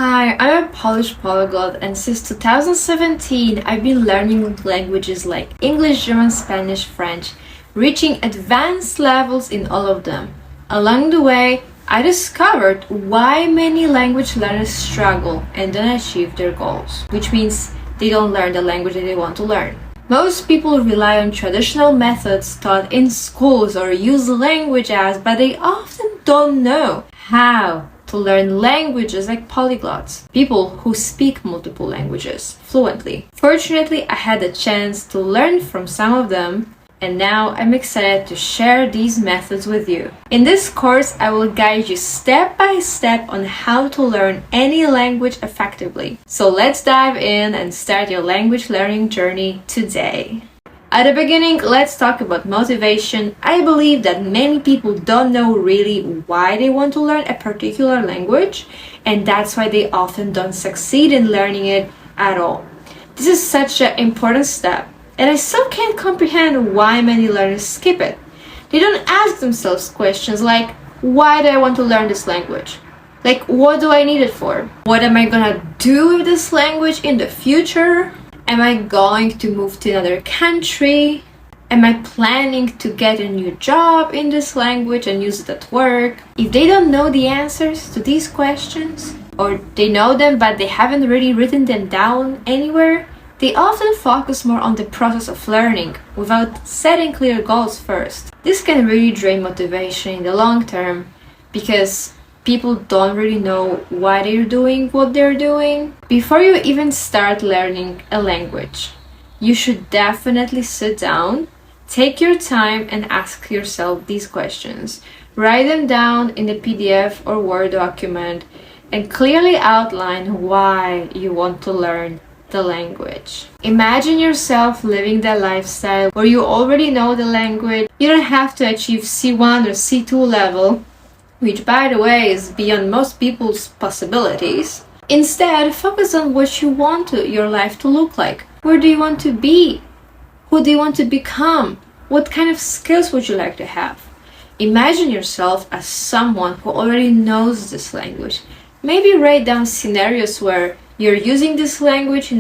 Hi, I'm a Polish polyglot, and since 2017 I've been learning languages like English, German, Spanish, French, reaching advanced levels in all of them. Along the way, I discovered why many language learners struggle and don't achieve their goals, which means they don't learn the language that they want to learn. Most people rely on traditional methods taught in schools or use language apps, but they often don't know how to learn languages like polyglots, people who speak multiple languages fluently. Fortunately, I had the chance to learn from some of them, and now I'm excited to share these methods with you. In this course, I will guide you step by step on how to learn any language effectively. So let's dive in and start your language learning journey today. At the beginning, let's talk about motivation. I believe that many people don't know really why they want to learn a particular language, and that's why they often don't succeed in learning it at all. This is such an important step, and I still can't comprehend why many learners skip it. They don't ask themselves questions like, why do I want to learn this language? Like, what do I need it for? What am I gonna do with this language in the future? Am I going to move to another country? Am I planning to get a new job in this language and use it at work? If they don't know the answers to these questions, or they know them but they haven't really written them down anywhere, they often focus more on the process of learning without setting clear goals first. This can really drain motivation in the long term because people don't really know why they're doing what they're doing. Before you even start learning a language, you should definitely sit down, take your time, and ask yourself these questions. Write them down in a PDF or Word document and clearly outline why you want to learn the language. Imagine yourself living the lifestyle where you already know the language. You don't have to achieve C1 or C2 level, which by the way is beyond most people's possibilities. Instead, focus on what you want your life to look like. Where do you want to be? Who do you want to become? What kind of skills would you like to have? Imagine yourself as someone who already knows this language. Maybe write down scenarios where you're using this language,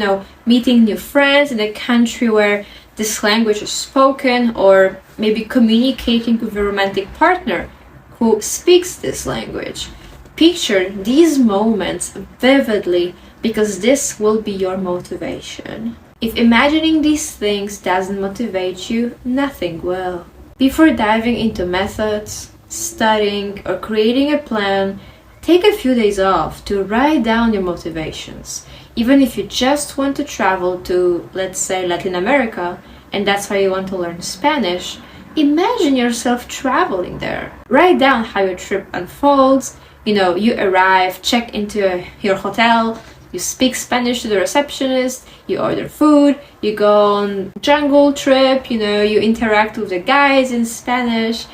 meeting new friends in a country where this language is spoken, or maybe communicating with a romantic partner who speaks this language. Picture these moments vividly because this will be your motivation. If imagining these things doesn't motivate you, nothing will. Before diving into methods, studying, or creating a plan, take a few days off to write down your motivations. Even if you just want to travel to, let's say, Latin America, and that's why you want to learn Spanish, imagine yourself traveling there. Write down how your trip unfolds. You arrive, check into your hotel, you speak Spanish to the receptionist, you order food, you go on jungle trip, you interact with the guides in Spanish.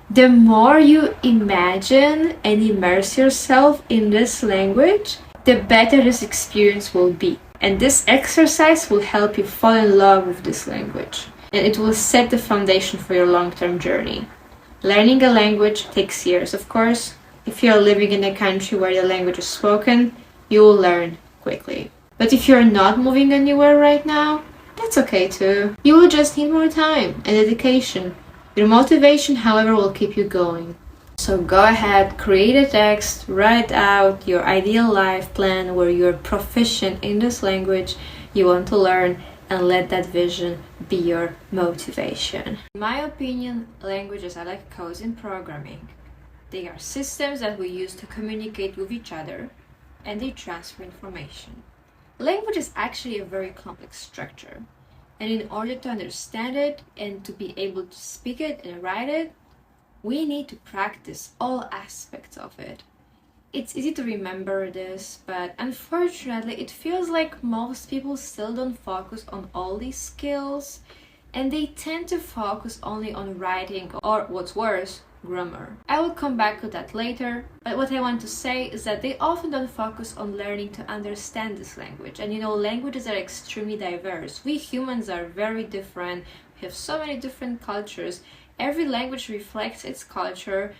The more you imagine and immerse yourself in this language, the better this experience will be. And this exercise will help you fall in love with this language, and it will set the foundation for your long-term journey. Learning a language takes years, of course. If you're living in a country where the language is spoken, you will learn quickly. But if you're not moving anywhere right now, that's okay too. You will just need more time and dedication. Your motivation, however, will keep you going. So go ahead, create a text, write out your ideal life plan where you're proficient in this language you want to learn, and let that vision be your motivation. In my opinion, languages are like codes in programming. They are systems that we use to communicate with each other, and they transfer information. Language is actually a very complex structure, and in order to understand it and to be able to speak it and write it, we need to practice all aspects of it. It's easy to remember this, but unfortunately it feels like most people still don't focus on all these skills, and they tend to focus only on writing, or what's worse, grammar. I will come back to that later, but what I want to say is that they often don't focus on learning to understand this language. And languages are extremely diverse. We humans are very different. We have so many different cultures. Every language reflects its culture.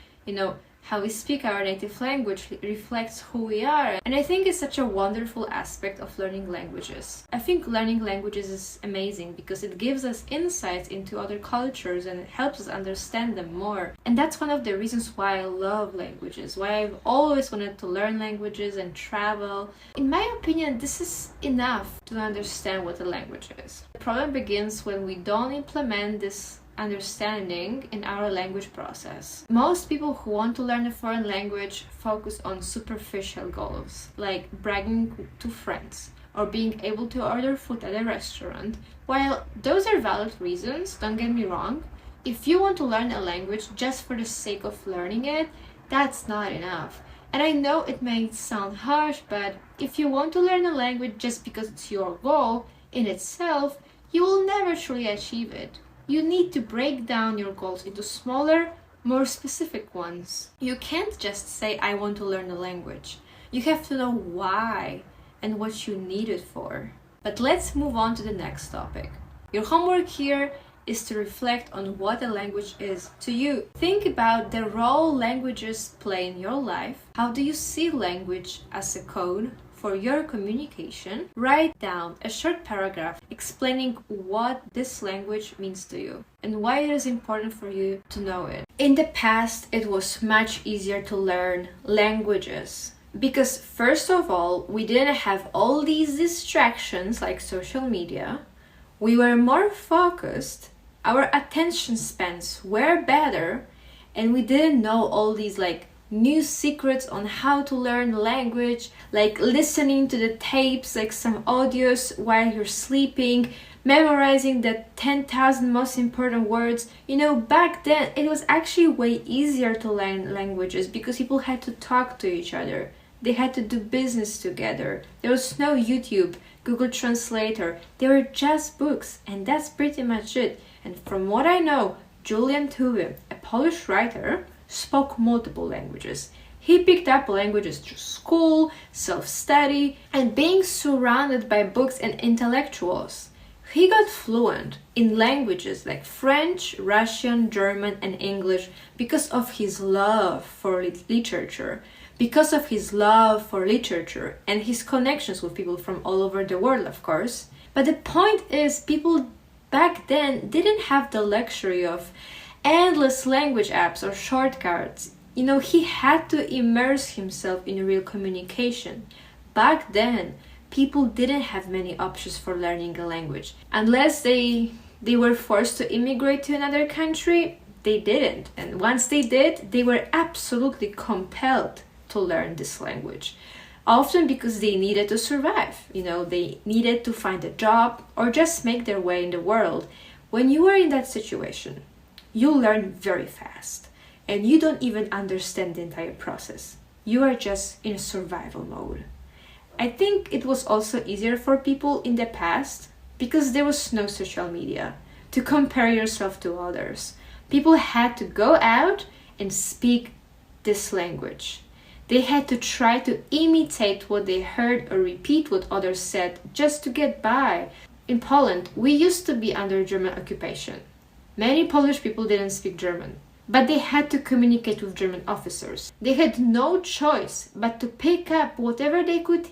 How we speak our native language reflects who we are. And I think it's such a wonderful aspect of learning languages. I think learning languages is amazing because it gives us insights into other cultures and it helps us understand them more. And that's one of the reasons why I love languages, why I've always wanted to learn languages and travel. In my opinion, this is enough to understand what a language is. The problem begins when we don't implement this understanding in our language process. Most people who want to learn a foreign language focus on superficial goals, like bragging to friends or being able to order food at a restaurant. While those are valid reasons, don't get me wrong, if you want to learn a language just for the sake of learning it, that's not enough. And I know it may sound harsh, but if you want to learn a language just because it's your goal in itself, you will never truly achieve it. You need to break down your goals into smaller, more specific ones. You can't just say, I want to learn a language. You have to know why and what you need it for. But let's move on to the next topic. Your homework here is to reflect on what a language is to you. Think about the role languages play in your life. How do you see language as a code for your communication? Write down a short paragraph explaining what this language means to you and why it is important for you to know it. In the past, it was much easier to learn languages because, first of all, we didn't have all these distractions like social media. We were more focused, our attention spans were better, and we didn't know all these new secrets on how to learn language, like listening to the tapes, like some audios while you're sleeping, memorizing the 10,000 most important words. Back then it was actually way easier to learn languages because people had to talk to each other. They had to do business together. There was no YouTube, Google Translator. They were just books, and that's pretty much it. And from what I know, Julian Tuwim, a Polish writer, spoke multiple languages. He picked up languages through school, self-study, and being surrounded by books and intellectuals. He got fluent in languages like French, Russian, German, and English because of his love for literature, and his connections with people from all over the world, of course. But the point is, people back then didn't have the luxury of endless language apps or shortcuts. He had to immerse himself in real communication. Back then, people didn't have many options for learning a language. Unless they were forced to immigrate to another country, they didn't. And once they did, they were absolutely compelled to learn this language. Often because they needed to survive. They needed to find a job or just make their way in the world. When you are in that situation, you learn very fast and you don't even understand the entire process. You are just in survival mode. I think it was also easier for people in the past because there was no social media to compare yourself to others. People had to go out and speak this language. They had to try to imitate what they heard or repeat what others said just to get by. In Poland, we used to be under German occupation. Many Polish people didn't speak German, but they had to communicate with German officers. They had no choice but to pick up whatever they could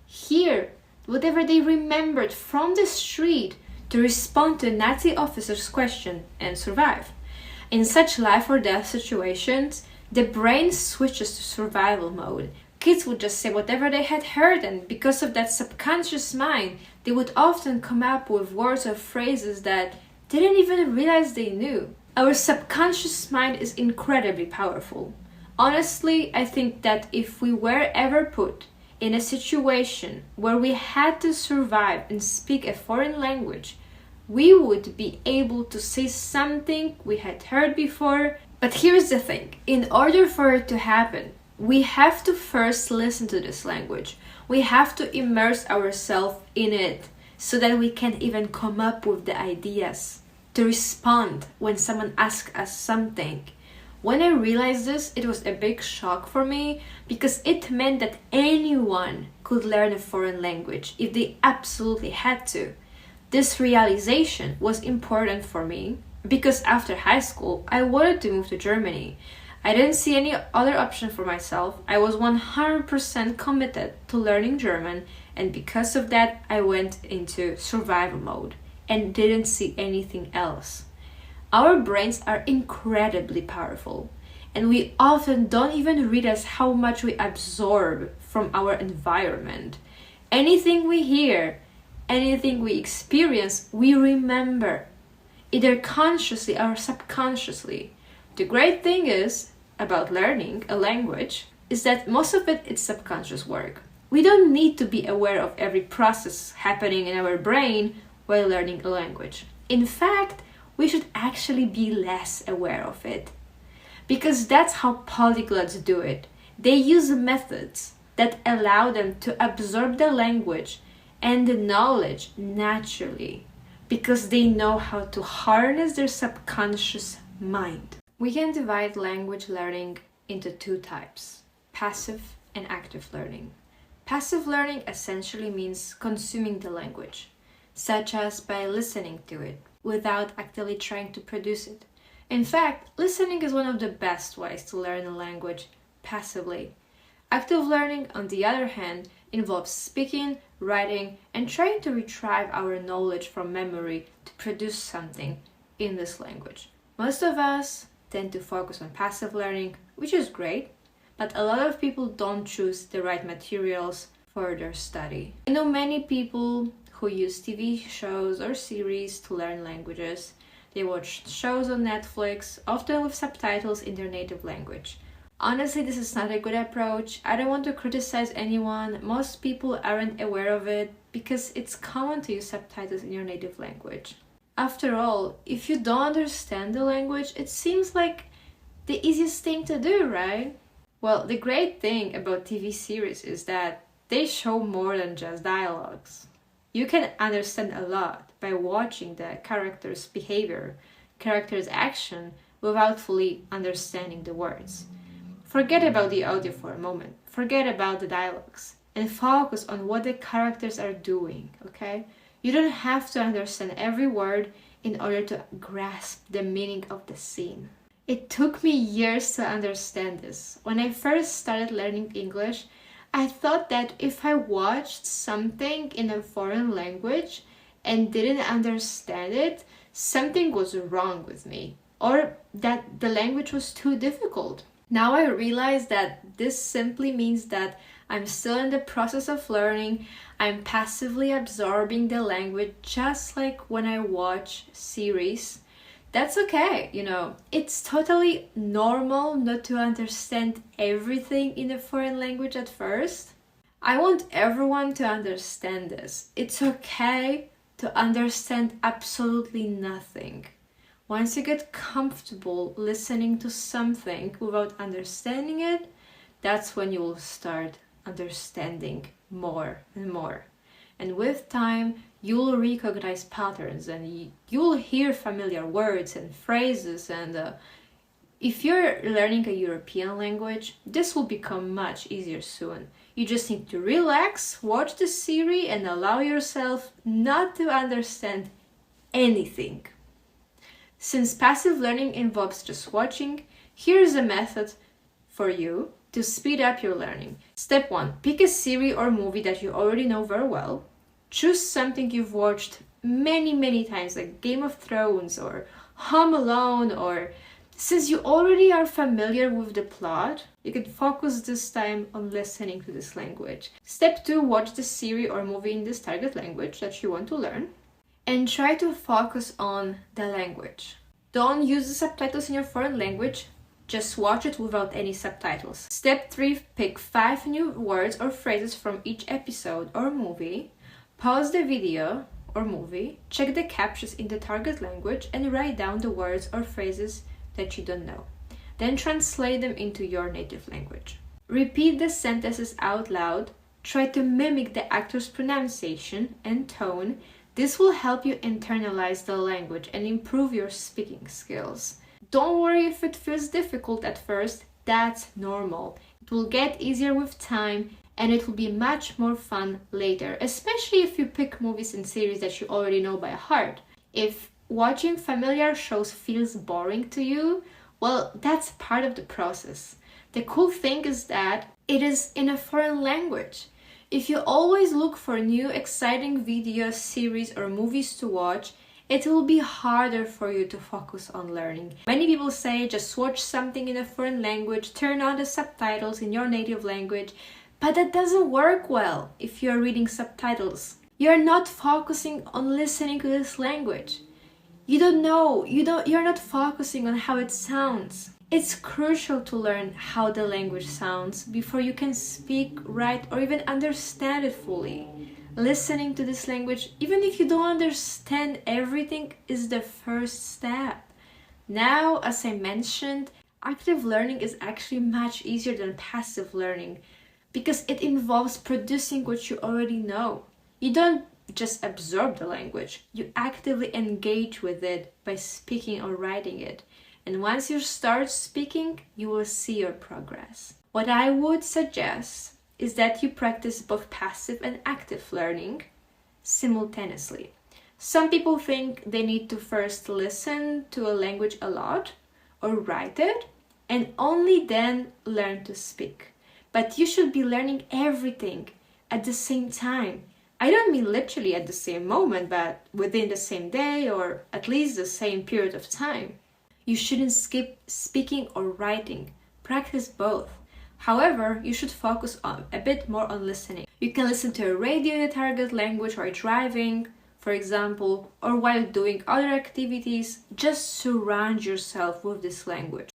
hear, whatever they remembered from the street to respond to a Nazi officer's question and survive. In such life or death situations, the brain switches to survival mode. Kids would just say whatever they had heard, and because of that subconscious mind, they would often come up with words or phrases that didn't even realize they knew. Our subconscious mind is incredibly powerful. Honestly, I think that if we were ever put in a situation where we had to survive and speak a foreign language, we would be able to say something we had heard before. But here's the thing, in order for it to happen, we have to first listen to this language. We have to immerse ourselves in it so that we can even come up with the ideas to respond when someone asks us something. When I realized this, it was a big shock for me because it meant that anyone could learn a foreign language if they absolutely had to. This realization was important for me because after high school, I wanted to move to Germany. I didn't see any other option for myself. I was 100% committed to learning German, and because of that, I went into survival mode and didn't see anything else. Our brains are incredibly powerful, and we often don't even realize how much we absorb from our environment. Anything we hear, anything we experience, we remember, either consciously or subconsciously. The great thing is about learning a language is that most of it is subconscious work. We don't need to be aware of every process happening in our brain while learning a language. In fact, we should actually be less aware of it. Because that's how polyglots do it. They use methods that allow them to absorb the language and the knowledge naturally, because they know how to harness their subconscious mind. We can divide language learning into two types, passive and active learning. Passive learning essentially means consuming the language, such as by listening to it, without actively trying to produce it. In fact, listening is one of the best ways to learn a language passively. Active learning, on the other hand, involves speaking, writing, and trying to retrieve our knowledge from memory to produce something in this language. Most of us tend to focus on passive learning, which is great, but a lot of people don't choose the right materials for their study. I know many people who use TV shows or series to learn languages. They watch shows on Netflix, often with subtitles in their native language. Honestly, this is not a good approach. I don't want to criticize anyone. Most people aren't aware of it because it's common to use subtitles in your native language. After all, if you don't understand the language, it seems like the easiest thing to do, right? Well, the great thing about TV series is that they show more than just dialogues. You can understand a lot by watching the character's behavior, character's action, without fully understanding the words. Forget about the audio for a moment. Forget about the dialogues and focus on what the characters are doing, okay? You don't have to understand every word in order to grasp the meaning of the scene. It took me years to understand this. When I first started learning English, I thought that if I watched something in a foreign language and didn't understand it, something was wrong with me, or that the language was too difficult. Now I realize that this simply means that I'm still in the process of learning. I'm passively absorbing the language, just like when I watch series. That's okay, it's totally normal not to understand everything in a foreign language at first. I want everyone to understand this. It's okay to understand absolutely nothing. Once you get comfortable listening to something without understanding it, that's when you will start understanding more and more. And with time, you'll recognize patterns and you'll hear familiar words and phrases. And if you're learning a European language, this will become much easier soon. You just need to relax, watch the series, and allow yourself not to understand anything. Since passive learning involves just watching, here's a method for you to speed up your learning. Step 1. Pick a series or movie that you already know very well. Choose something you've watched many times, like Game of Thrones or Home Alone, or since you already are familiar with the plot, you can focus this time on listening to this language. Step 2. Watch the series or movie in this target language that you want to learn, and try to focus on the language. Don't use the subtitles in your foreign language. Just watch it without any subtitles. Step 3. Pick 5 new words or phrases from each episode or movie. Pause the video or movie, check the captions in the target language, and write down the words or phrases that you don't know. Then translate them into your native language. Repeat the sentences out loud. Try to mimic the actor's pronunciation and tone. This will help you internalize the language and improve your speaking skills. Don't worry if it feels difficult at first. That's normal. It will get easier with time, and it will be much more fun later, especially if you pick movies and series that you already know by heart. If watching familiar shows feels boring to you, Well, that's part of the process. The cool thing is that it is in a foreign language. If you always look for new exciting videos, series, or movies to watch, it will be harder for you to focus on learning. Many people say just watch something in a foreign language, turn on the subtitles in your native language, but that doesn't work well if you're reading subtitles. You're not focusing on listening to this language. You don't know, you're not focusing on how it sounds. It's crucial to learn how the language sounds before you can speak, write, or even understand it fully. Listening to this language, even if you don't understand everything, is the first step. Now, as I mentioned, active learning is actually much easier than passive learning because it involves producing what you already know. You don't just absorb the language, you actively engage with it by speaking or writing it. And once you start speaking, you will see your progress. What I would suggest is that you practice both passive and active learning simultaneously. Some people think they need to first listen to a language a lot or write it and only then learn to speak. But you should be learning everything at the same time. I don't mean literally at the same moment, but within the same day or at least the same period of time. You shouldn't skip speaking or writing. Practice both. However, you should focus a bit more on listening. You can listen to a radio in a target language while driving, for example, or while doing other activities. Just surround yourself with this language.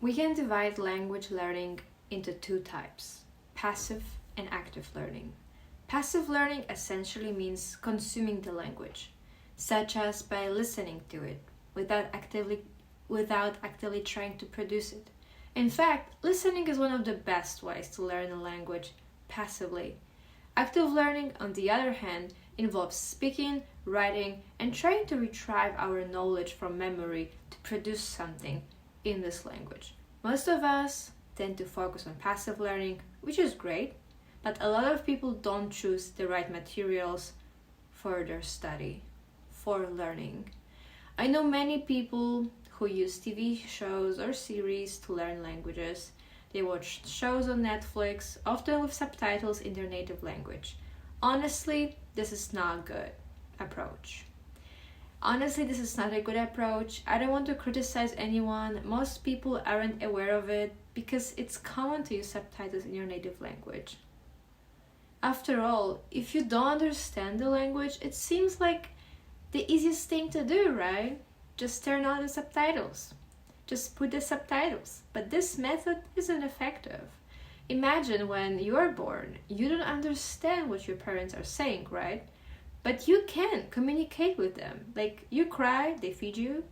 We can divide language learning into two types, passive and active learning. Passive learning essentially means consuming the language, such as by listening to it without actively trying to produce it. In fact, listening is one of the best ways to learn a language passively. Active learning, on the other hand, involves speaking, writing, and trying to retrieve our knowledge from memory to produce something in this language. Most of us tend to focus on passive learning, which is great, but a lot of people don't choose the right materials for their study, for learning. I know many people who use TV shows or series to learn languages. They watch shows on Netflix, often with subtitles in their native language. Honestly, this is not a good approach. This is not a good approach. I don't want to criticize anyone. Most people aren't aware of it because it's common to use subtitles in your native language. After all, if you don't understand the language, it seems like the easiest thing to do, right? Just turn on the subtitles. Just put the subtitles. But this method isn't effective. Imagine when you are born, you don't understand what your parents are saying, right? But you can communicate with them. Like, you cry, they feed you.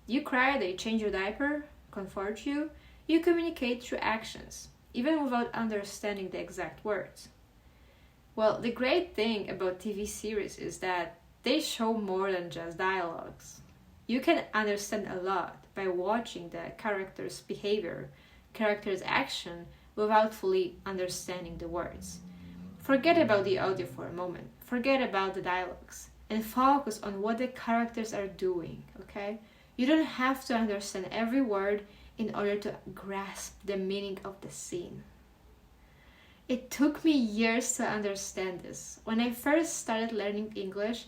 You cry, they change your diaper, comfort you. You communicate through actions, even without understanding the exact words. Well, the great thing about TV series is that they show more than just dialogues. You can understand a lot by watching the character's behavior, character's action, without fully understanding the words. Forget about the audio for a moment. Forget about the dialogues and focus on what the characters are doing, okay? You don't have to understand every word in order to grasp the meaning of the scene. It took me years to understand this. When I first started learning English,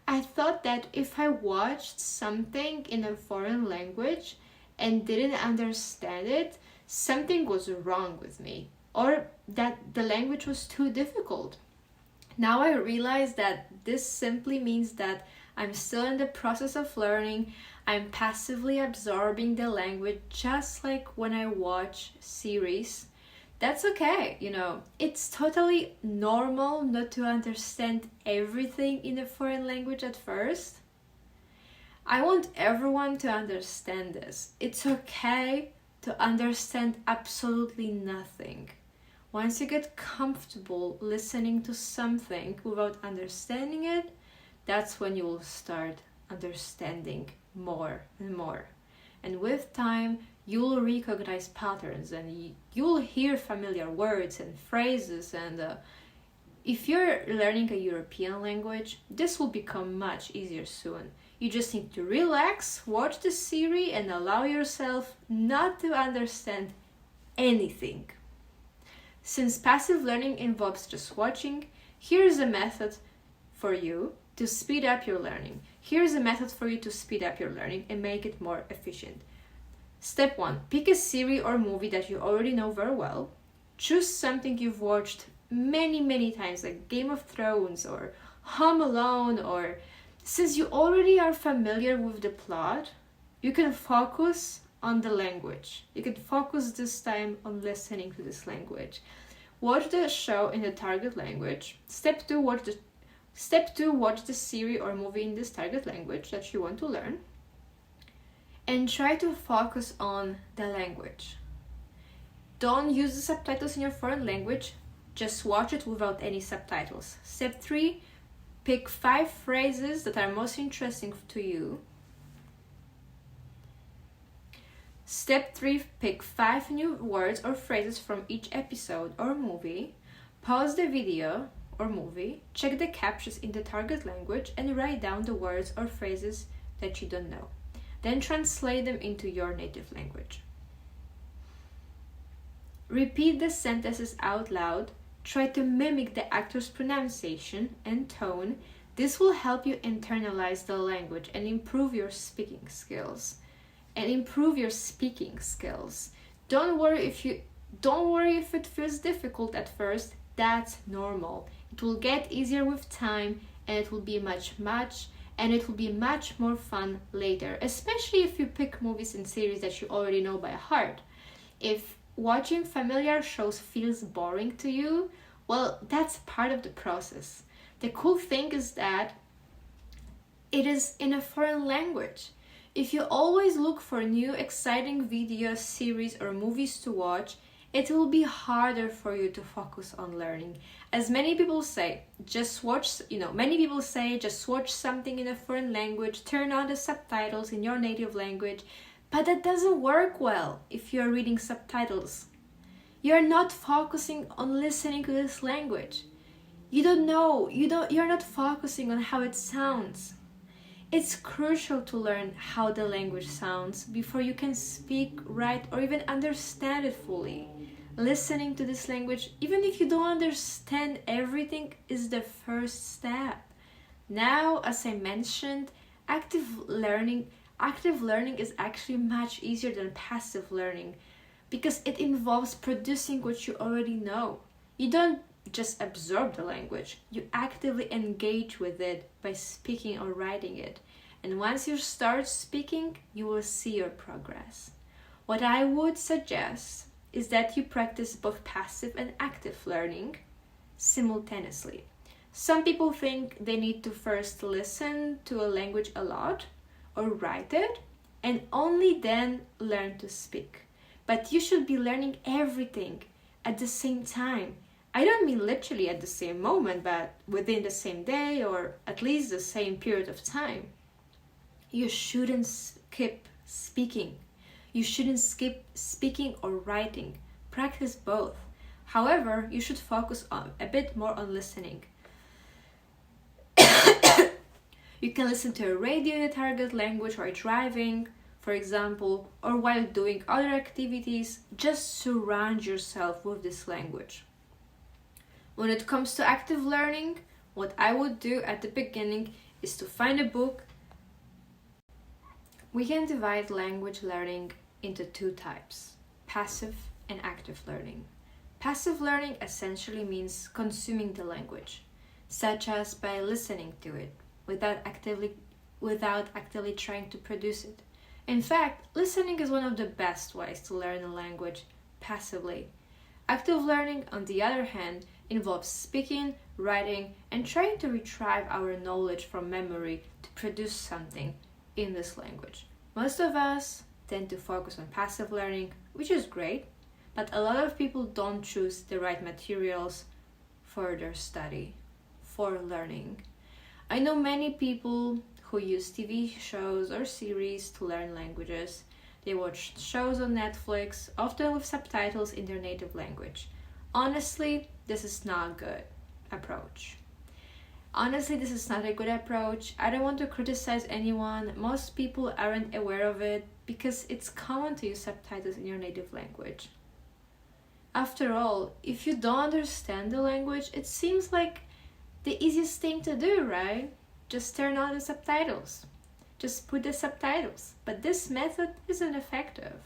I thought that if I watched something in a foreign language and didn't understand it, something was wrong with me, or that the language was too difficult. Now I realize that this simply means that I'm still in the process of learning. I'm passively absorbing the language, just like when I watch series. That's okay, it's totally normal not to understand everything in a foreign language at first. I want everyone to understand this. It's okay to understand absolutely nothing. Once you get comfortable listening to something without understanding it, that's when you will start understanding more and more. And with time, you'll recognize patterns and you'll hear familiar words and phrases. And if you're learning a European language, this will become much easier soon. You just need to relax, watch the series, and allow yourself not to understand anything. Since passive learning involves just watching, here's a method for you to speed up your learning. Here's a method for you to speed up your learning and make it more efficient. Step 1. Pick a series or movie that you already know very well. Choose something you've watched many times, like Game of Thrones or Home Alone, or since you already are familiar with the plot, you can focus on the language. You can focus this time on listening to this language. Watch the show in the target language. Step 2, watch the series or movie in this target language that you want to learn. And try to focus on the language. Don't use the subtitles in your foreign language. Just watch it without any subtitles. Step 3, pick 5 phrases that are most interesting to you. Step 3, pick 5 new words or phrases from each episode or movie. Pause the video or movie, check the captions in the target language, and write down the words or phrases that you don't know. Then translate them into your native language. Repeat the sentences out loud. Try to mimic the actor's pronunciation and tone. This will help you internalize the language and improve your speaking skills. Don't worry if it feels difficult at first. That's normal. It will get easier with time, and it will be much more fun later, especially if you pick movies and series that you already know by heart. If watching familiar shows feels boring to you, well, that's part of the process. The cool thing is that it is in a foreign language. If you always look for new exciting videos, series, or movies to watch, it will be harder for you to focus on learning. As many people say, just watch something in a foreign language, turn on the subtitles in your native language, but that doesn't work well if you're reading subtitles. You're not focusing on listening to this language. You're not focusing on how it sounds. It's crucial to learn how the language sounds before you can speak, write, or even understand it fully. Listening to this language, even if you don't understand everything, is the first step. Now, as I mentioned, active learning is actually much easier than passive learning because it involves producing what you already know. You don't just absorb the language, you actively engage with it by speaking or writing it. And once you start speaking, you will see your progress. What I would suggest is that you practice both passive and active learning simultaneously. Some people think they need to first listen to a language a lot or write it and only then learn to speak. But you should be learning everything at the same time. I don't mean literally at the same moment, but within the same day or at least the same period of time. You shouldn't skip speaking. You shouldn't skip speaking or writing. Practice both. However, you should focus a bit more on listening. You can listen to a radio in a target language while driving, for example, or while doing other activities. Just surround yourself with this language. When it comes to active learning, what I would do at the beginning is to find a book. We can divide language learning into 2 types, passive and active learning. Passive learning essentially means consuming the language, such as by listening to it without actively trying to produce it. In fact, listening is one of the best ways to learn a language passively. Active learning, on the other hand, involves speaking, writing, and trying to retrieve our knowledge from memory to produce something in this language. Most of us tend to focus on passive learning, which is great, but a lot of people don't choose the right materials for their study, for learning. I know many people who use TV shows or series to learn languages. They watch shows on Netflix, often with subtitles in their native language. Honestly, this is not a good approach. Honestly, this is not a good approach. I don't want to criticize anyone. Most people aren't aware of it because it's common to use subtitles in your native language. After all, if you don't understand the language, it seems like the easiest thing to do, right? Just turn on the subtitles. Just put the subtitles. But this method isn't effective.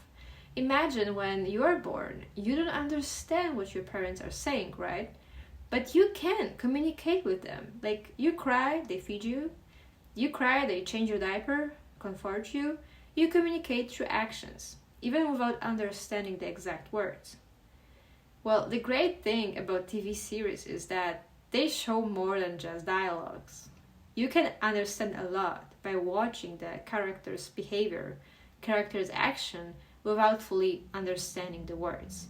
Imagine when you are born, you don't understand what your parents are saying, right? But you can communicate with them. Like, you cry, they feed you. You cry, they change your diaper, comfort you. You communicate through actions, even without understanding the exact words. Well, the great thing about TV series is that they show more than just dialogues. You can understand a lot by watching the character's behavior, character's action, without fully understanding the words.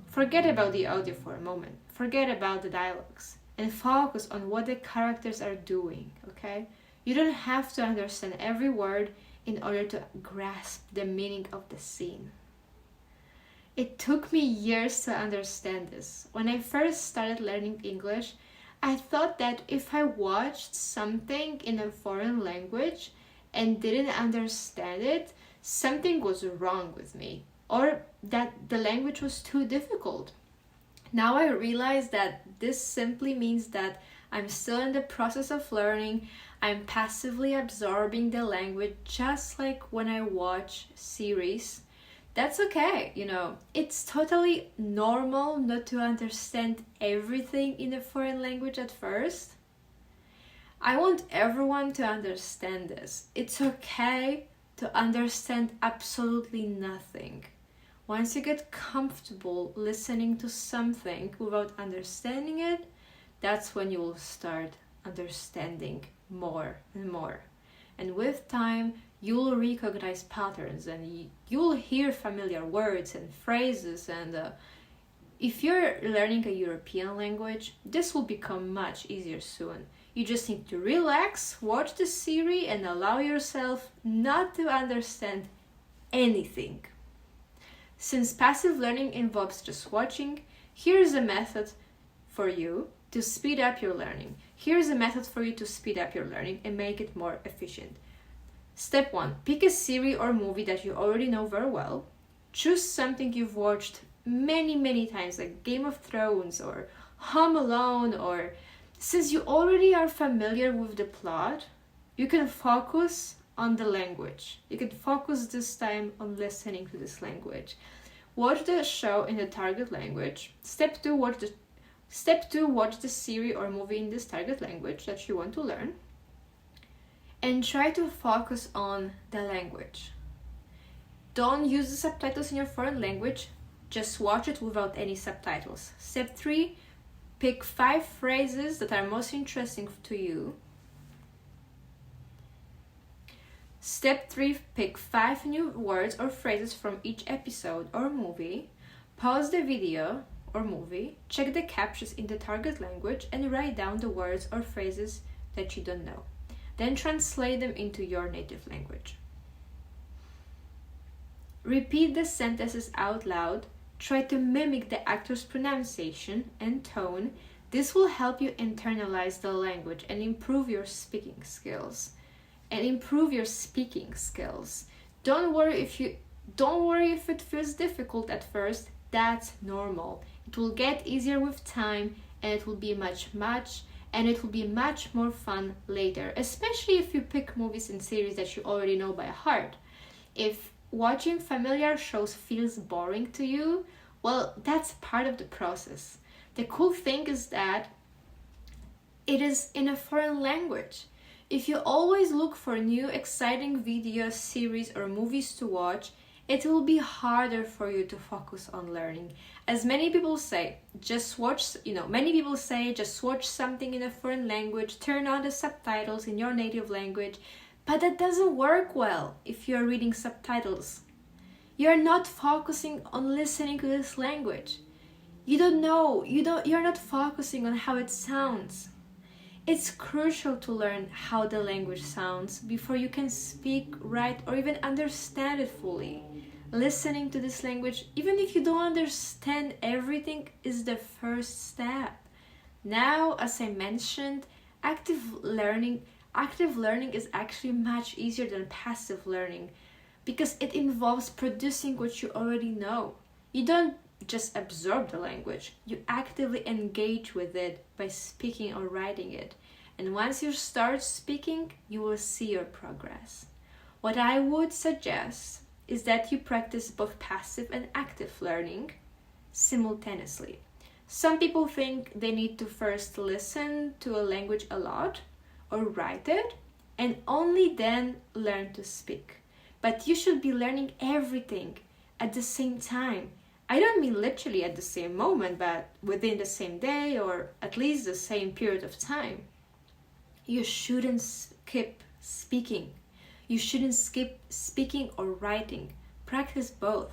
Forget about the audio for a moment. Forget about the dialogues and focus on what the characters are doing, okay? You don't have to understand every word in order to grasp the meaning of the scene. It took me years to understand this. When I first started learning English, I thought that if I watched something in a foreign language and didn't understand it, something was wrong with me, or that the language was too difficult. Now I realize that this simply means that I'm still in the process of learning. I'm passively absorbing the language, just like when I watch series. That's okay, it's totally normal not to understand everything in a foreign language at first. I want everyone to understand this. It's okay to understand absolutely nothing. Once you get comfortable listening to something without understanding it, that's when you will start understanding more and more. And with time, you'll recognize patterns and you'll hear familiar words and phrases. And if you're learning a European language, this will become much easier soon. You just need to relax, watch the series, and allow yourself not to understand anything. Since passive learning involves just watching, here's a method for you to speed up your learning. Here's a method for you to speed up your learning and make it more efficient. Step 1. Pick a series or movie that you already know very well. Choose something you've watched many times, like Game of Thrones or Home Alone, or since you already are familiar with the plot, you can focus on the language. You can focus this time on listening to this language. Watch the show in the target language. Step 2, watch the series or movie in this target language that you want to learn. And try to focus on the language. Don't use the subtitles in your foreign language. Just watch it without any subtitles. Step 3, pick 5 phrases that are most interesting to you. Step 3, pick 5 new words or phrases from each episode or movie. Pause the video or movie, check the captions in the target language, and write down the words or phrases that you don't know. Then translate them into your native language. Repeat the sentences out loud. Try to mimic the actor's pronunciation and tone. This will help you internalize the language and improve your speaking skills. Don't worry if it feels difficult at first. That's normal. It will get easier with time, and it will be much more fun later, especially if you pick movies and series that you already know by heart. If watching familiar shows feels boring to you, well, that's part of the process. The cool thing is that it is in a foreign language. If you always look for new exciting videos, series, or movies to watch, it will be harder for you to focus on learning. As many people say, just watch something in a foreign language, turn on the subtitles in your native language, but that doesn't work well if you're reading subtitles. You're not focusing on listening to this language. You're not focusing on how it sounds. It's crucial to learn how the language sounds before you can speak, write, or even understand it fully. Listening to this language, even if you don't understand everything, is the first step. Now, as I mentioned, active learning is actually much easier than passive learning because it involves producing what you already know. You don't just absorb the language, you actively engage with it by speaking or writing it. And once you start speaking, you will see your progress. What I would suggest is that you practice both passive and active learning simultaneously. Some people think they need to first listen to a language a lot or write it and only then learn to speak. But you should be learning everything at the same time. I don't mean literally at the same moment, but within the same day or at least the same period of time. You shouldn't skip speaking. You shouldn't skip speaking or writing. Practice both.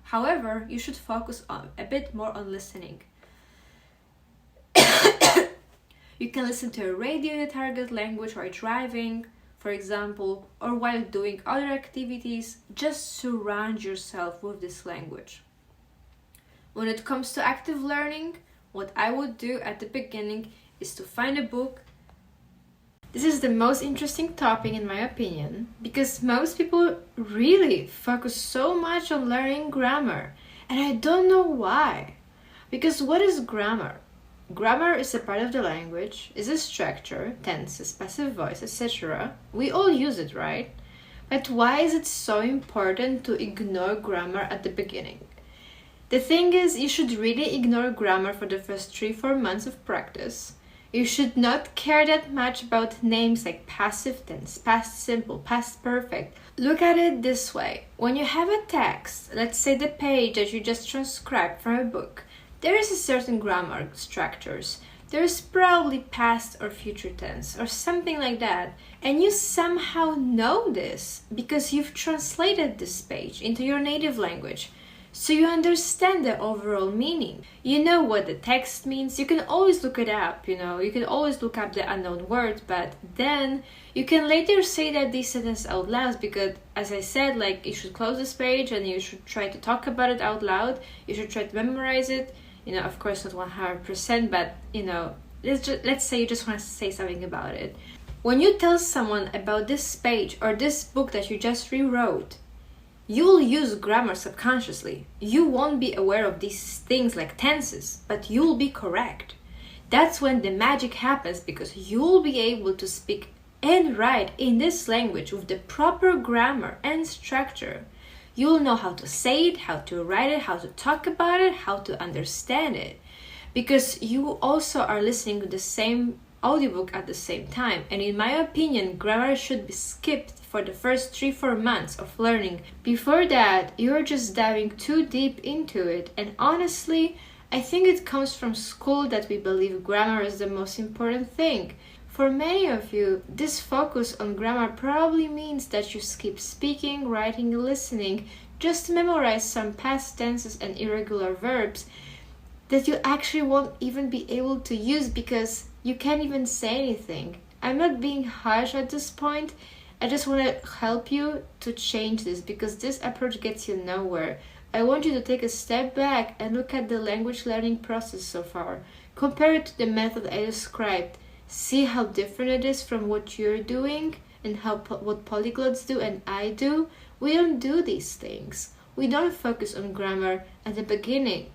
However, you should focus a bit more on listening. You can listen to a radio in a target language while driving, for example, or while doing other activities. Just surround yourself with this language. When it comes to active learning, what I would do at the beginning is to find a book. This is the most interesting topic in my opinion, because most people really focus so much on learning grammar, and I don't know why. Because what is grammar? Grammar is a part of the language, is a structure, tenses, passive voice, etc. We all use it, right? But why is it so important to ignore grammar at the beginning? The thing is, you should really ignore grammar for the first 3-4 months of practice. You should not care that much about names like passive tense, past simple, past perfect. Look at it this way. When you have a text, let's say the page that you just transcribed from a book, there is a certain grammar structures. There is probably past or future tense or something like that. And you somehow know this because you've translated this page into your native language. So you understand the overall meaning. You know what the text means. You can always look it up, you can always look up the unknown word, but then you can later say that these sentences out loud because, as I said, you should close this page and you should try to talk about it out loud. You should try to memorize it. Of course not 100%, but let's say you just want to say something about it. When you tell someone about this page or this book that you just rewrote, you'll use grammar subconsciously. You won't be aware of these things like tenses, but you'll be correct. That's when the magic happens because you'll be able to speak and write in this language with the proper grammar and structure. You'll know how to say it, how to write it, how to talk about it, how to understand it. Because you also are listening to the same audiobook at the same time. And in my opinion, grammar should be skipped for the first 3-4 months of learning. Before that, you're just diving too deep into it. And honestly, I think it comes from school that we believe grammar is the most important thing. For many of you, this focus on grammar probably means that you skip speaking, writing, and listening just to memorize some past tenses and irregular verbs that you actually won't even be able to use because you can't even say anything. I'm not being harsh at this point. I just want to help you to change this because this approach gets you nowhere. I want you to take a step back and look at the language learning process so far. Compare it to the method I described. See how different it is from what you're doing and what polyglots do and I do. We don't do these things. We don't focus on grammar at the beginning.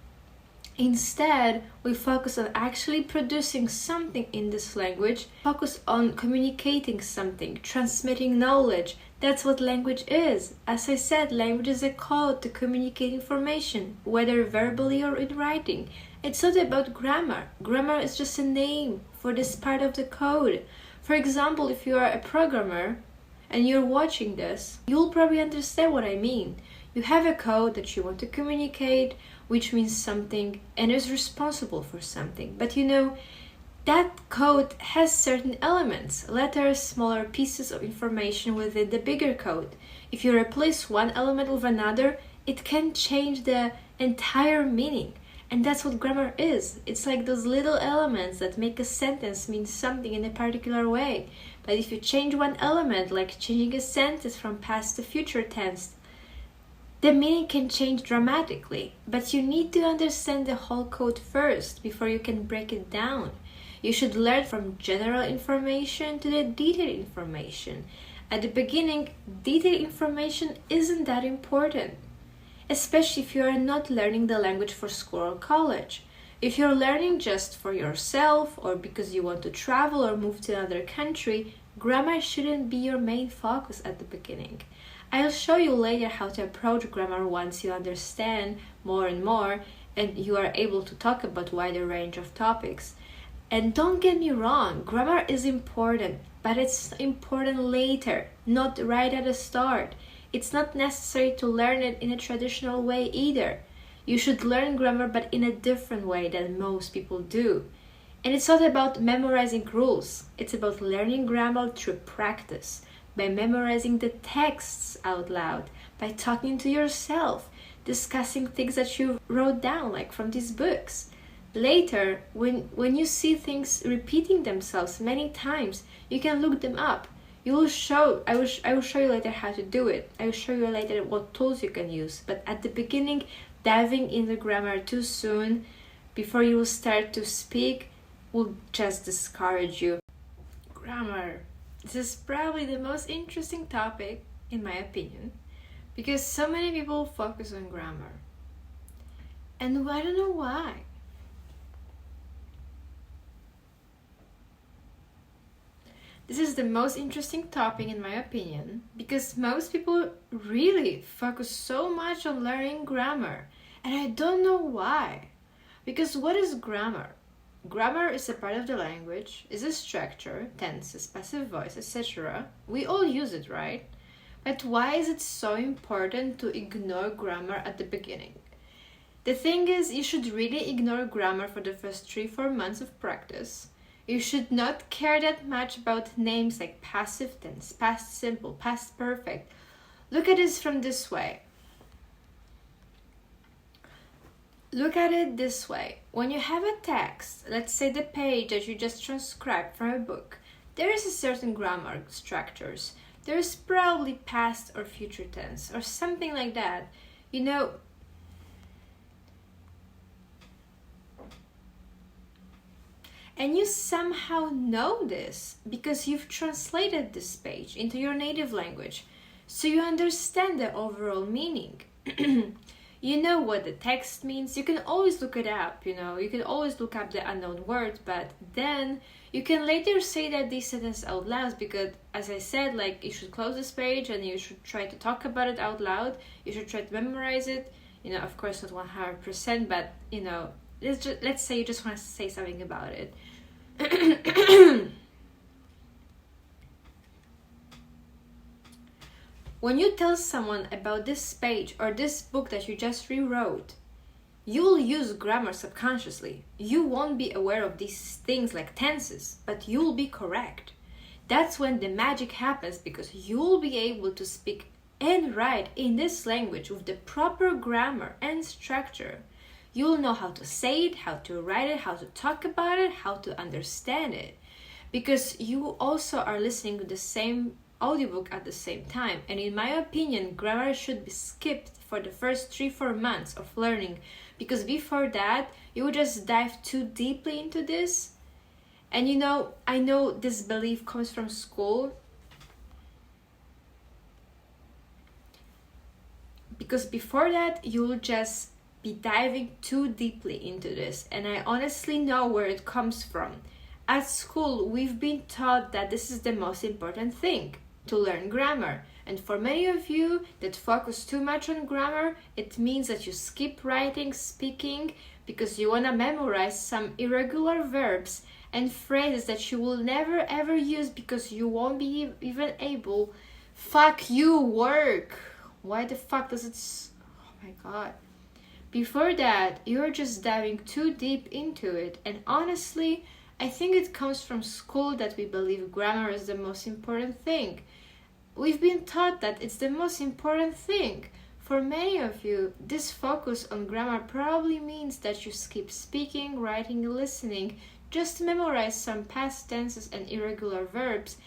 Instead, we focus on actually producing something in this language, focus on communicating something, transmitting knowledge. That's what language is. As I said, language is a code to communicate information, whether verbally or in writing. It's not about grammar. Grammar is just a name for this part of the code. For example, if you are a programmer and you're watching this, you'll probably understand what I mean. You have a code that you want to communicate, which means something and is responsible for something. But that code has certain elements, letters, smaller pieces of information within the bigger code. If you replace one element with another, it can change the entire meaning. And that's what grammar is. It's like those little elements that make a sentence mean something in a particular way. But if you change one element, like changing a sentence from past to future tense, the meaning can change dramatically. But you need to understand the whole code first before you can break it down. You should learn from general information to the detailed information. At the beginning, detailed information isn't that important, especially if you are not learning the language for school or college. If you're learning just for yourself or because you want to travel or move to another country, grammar shouldn't be your main focus at the beginning. I'll show you later how to approach grammar once you understand more and more and you are able to talk about a wider range of topics. And don't get me wrong, grammar is important, but it's important later, not right at the start. It's not necessary to learn it in a traditional way either. You should learn grammar but in a different way than most people do. And it's not about memorizing rules, it's about learning grammar through practice, by memorizing the texts out loud, by talking to yourself, discussing things that you wrote down, like from these books. Later, when you see things repeating themselves many times, you can look them up. I will show you later how to do it. I will show you later what tools you can use. But at the beginning, diving into grammar too soon, before you will start to speak, will just discourage you. Grammar. This is probably the most interesting topic, in my opinion, because so many people focus on grammar. And I don't know why. This is the most interesting topic in my opinion, because most people really focus so much on learning grammar, and I don't know why. Because what is grammar? Grammar is a part of the language, is a structure, tenses, passive voice, etc. We all use it, right? But why is it so important to ignore grammar at the beginning? The thing is, you should really ignore grammar for the first 3-4 months of practice. You should not care that much about names like passive tense, past simple, past perfect. Look at this from this way. Look at it this way. When you have a text, let's say the page that you just transcribed from a book, there is a certain grammar structures. There is probably past or future tense or something like that. You know, and you somehow know this because you've translated this page into your native language, so you understand the overall meaning. You know what the text means. You can always look it up, you can always look up the unknown word, but then you can later say that this sentence out loud because, as I said, like, you should close this page and you should try to talk about it out loud. You should try to memorize it, of course not 100%, but let's say you just want to say something about it. When you tell someone about this page or this book that you just rewrote, you'll use grammar subconsciously. You won't be aware of these things like tenses, but you'll be correct. That's when the magic happens, because you'll be able to speak and write in this language with the proper grammar and structure. You'll know how to say it, how to write it, how to talk about it, how to understand it. Because you also are listening to the same audiobook at the same time. And in my opinion, grammar should be skipped for the first 3-4 months of learning, because before that, you would just dive too deeply into this. And I know this belief comes from school, because before that, you will just be diving too deeply into this, and I honestly know where it comes from. At school, we've been taught that this is the most important thing, to learn grammar, and for many of you that focus too much on grammar, it means that you skip writing, speaking, because you want to memorize some irregular verbs and phrases that you will never ever use because you won't be even able. Fuck you, work! Why the fuck does it... Oh my god. Before that, you're just diving too deep into it, and honestly, I think it comes from school that we believe grammar is the most important thing. We've been taught that it's the most important thing. For many of you, this focus on grammar probably means that you skip speaking, writing, and listening just to memorize some past tenses and irregular verbs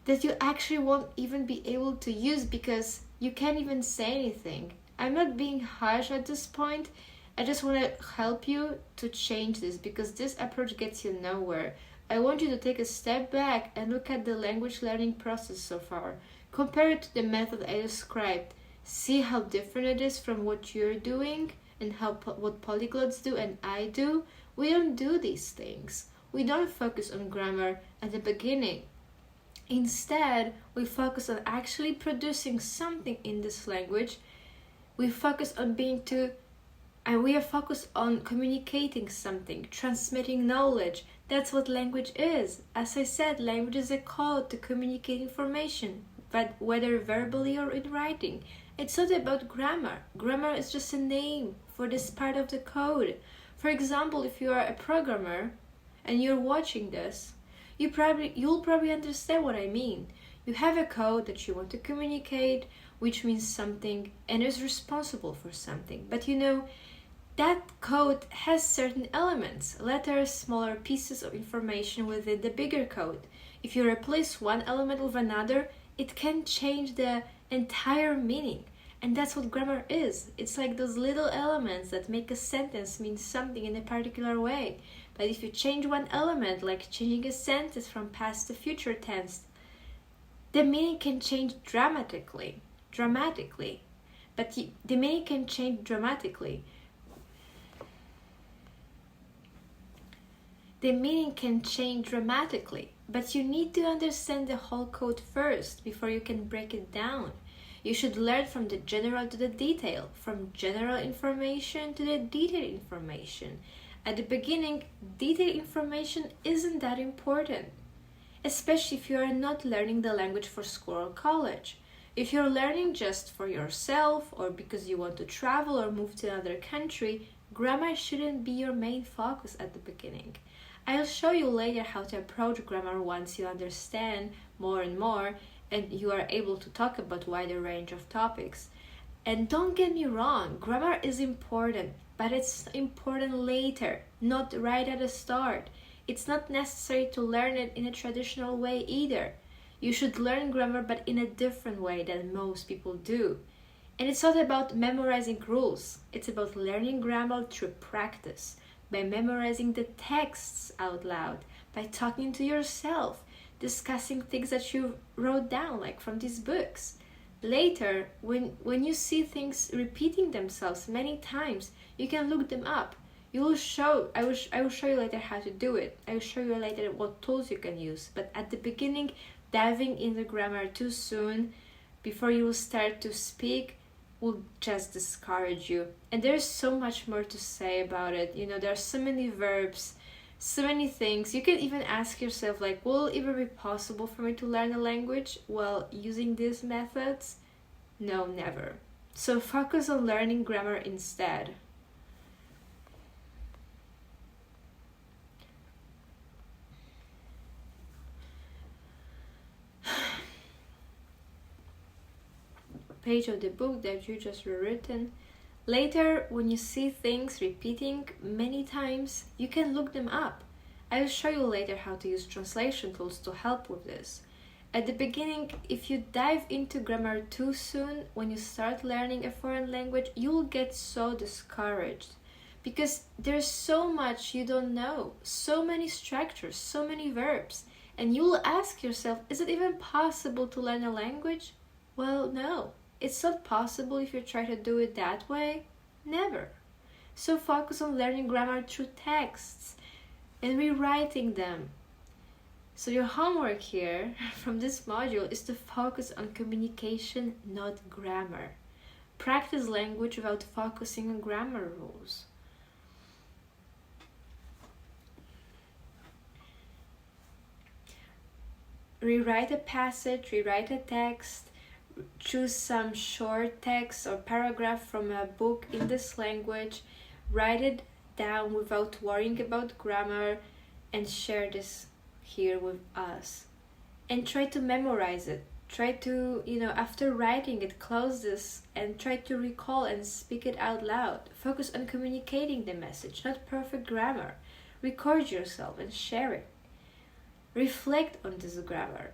that you actually won't even be able to use because you can't even say anything. I'm not being harsh at this point. I just want to help you to change this, because this approach gets you nowhere. I want you to take a step back and look at the language learning process so far. Compare it to the method I described. See how different it is from what you're doing and what polyglots do and I do. We don't do these things. We don't focus on grammar at the beginning. Instead, we focus on actually producing something in this language. We focus on and we are focused on communicating something, transmitting knowledge. That's what language is. As I said, language is a code to communicate information, but whether verbally or in writing. It's not about grammar. Grammar is just a name for this part of the code. For example, if you are a programmer and you're watching this, you'll probably understand what I mean. You have a code that you want to communicate, which means something and is responsible for something. But that code has certain elements, letters, smaller pieces of information within the bigger code. If you replace one element with another, it can change the entire meaning. And that's what grammar is. It's like those little elements that make a sentence mean something in a particular way. But if you change one element, like changing a sentence from past to future tense, the meaning can change dramatically. But the meaning can change dramatically. The meaning can change dramatically, but you need to understand the whole code first before you can break it down. You should learn from the general to the detail, from general information to the detailed information. At the beginning, detailed information isn't that important, especially if you are not learning the language for school or college. If you're learning just for yourself or because you want to travel or move to another country, grammar shouldn't be your main focus at the beginning. I'll show you later how to approach grammar once you understand more and more and you are able to talk about a wider range of topics. And don't get me wrong, grammar is important, but it's important later, not right at the start. It's not necessary to learn it in a traditional way either. You should learn grammar, but in a different way than most people do. And it's not about memorizing rules. It's about learning grammar through practice, by memorizing the texts out loud, by talking to yourself, discussing things that you wrote down, like from these books. Later, when you see things repeating themselves many times, you can look them up. I will show you later how to do it. I will show you later what tools you can use. But at the beginning, diving into grammar too soon, before you will start to speak, will just discourage you. And there's so much more to say about it. There are so many verbs, so many things. You can even ask yourself, like, will it ever be possible for me to learn a language while using these methods? No, never. So focus on learning grammar instead. Page of the book that you just rewritten. Later, when you see things repeating many times, you can look them up. I will show you later how to use translation tools to help with this. At the beginning, if you dive into grammar too soon, when you start learning a foreign language, you'll get so discouraged because there's so much you don't know, so many structures, so many verbs, and you'll ask yourself, is it even possible to learn a language? Well, no. It's not possible if you try to do it that way. Never. So focus on learning grammar through texts and rewriting them. So your homework here from this module is to focus on communication, not grammar. Practice language without focusing on grammar rules. Rewrite a passage, rewrite a text. Choose some short text or paragraph from a book in this language, write it down without worrying about grammar, and share this here with us. And try to memorize it. Try to, after writing it, close this and try to recall and speak it out loud. Focus on communicating the message, not perfect grammar. Record yourself and share it. Reflect on this grammar.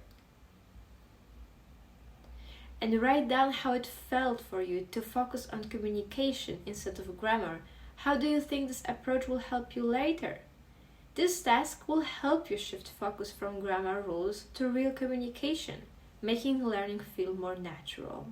And write down how it felt for you to focus on communication instead of grammar. How do you think this approach will help you later? This task will help you shift focus from grammar rules to real communication, making learning feel more natural.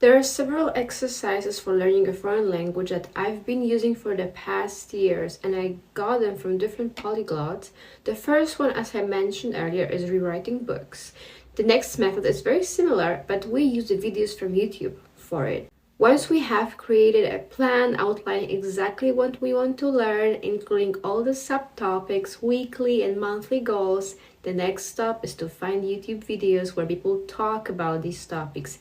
There are several exercises for learning a foreign language that I've been using for the past years, and I got them from different polyglots. The first one, as I mentioned earlier, is rewriting books. The next method is very similar, but we use the videos from YouTube for it. Once we have created a plan outlining exactly what we want to learn, including all the subtopics, weekly and monthly goals, the next step is to find YouTube videos where people talk about these topics.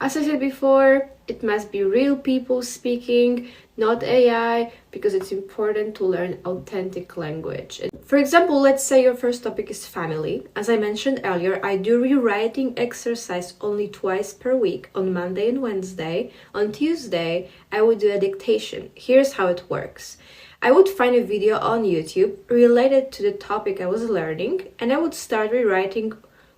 As I said before, it must be real people speaking, not AI, because it's important to learn authentic language. For example, let's say your first topic is family. As I mentioned earlier, I do rewriting exercise only twice per week, on Monday and Wednesday. On Tuesday, I would do a dictation. Here's how it works. I would find a video on YouTube related to the topic I was learning, and I would start rewriting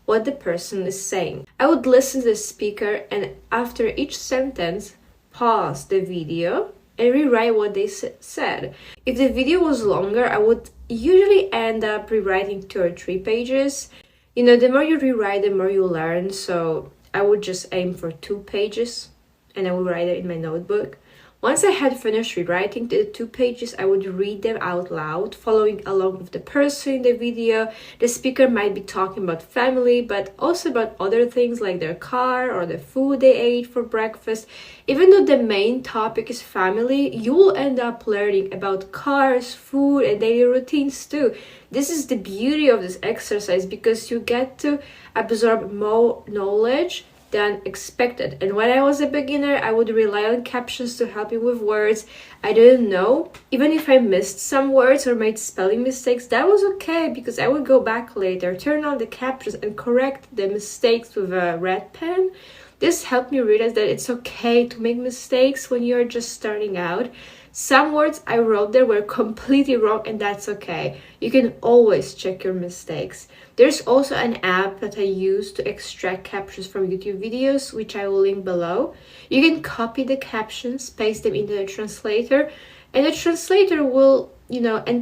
what the person is saying. I would listen to the speaker, and after each sentence, pause the video and rewrite what they said. If the video was longer, I would usually end up rewriting 2 or 3 pages. You know, the more you rewrite, the more you learn, so I would just aim for 2 pages and I would write it in my notebook. Once I had finished rewriting the 2 pages, I would read them out loud, following along with the person in the video. The speaker might be talking about family, but also about other things like their car or the food they ate for breakfast. Even though the main topic is family, you will end up learning about cars, food, and daily routines too. This is the beauty of this exercise, because you get to absorb more knowledge than expected. And when I was a beginner, I would rely on captions to help me with words I didn't know. Even if I missed some words or made spelling mistakes, that was okay, because I would go back later, turn on the captions and correct the mistakes with a red pen. This helped me realize that it's okay to make mistakes when you're just starting out. Some words I wrote there were completely wrong, and that's okay. You can always check your mistakes. There's also an app that I use to extract captions from YouTube videos, which I will link below. You can copy the captions, paste them into the translator, and the translator will,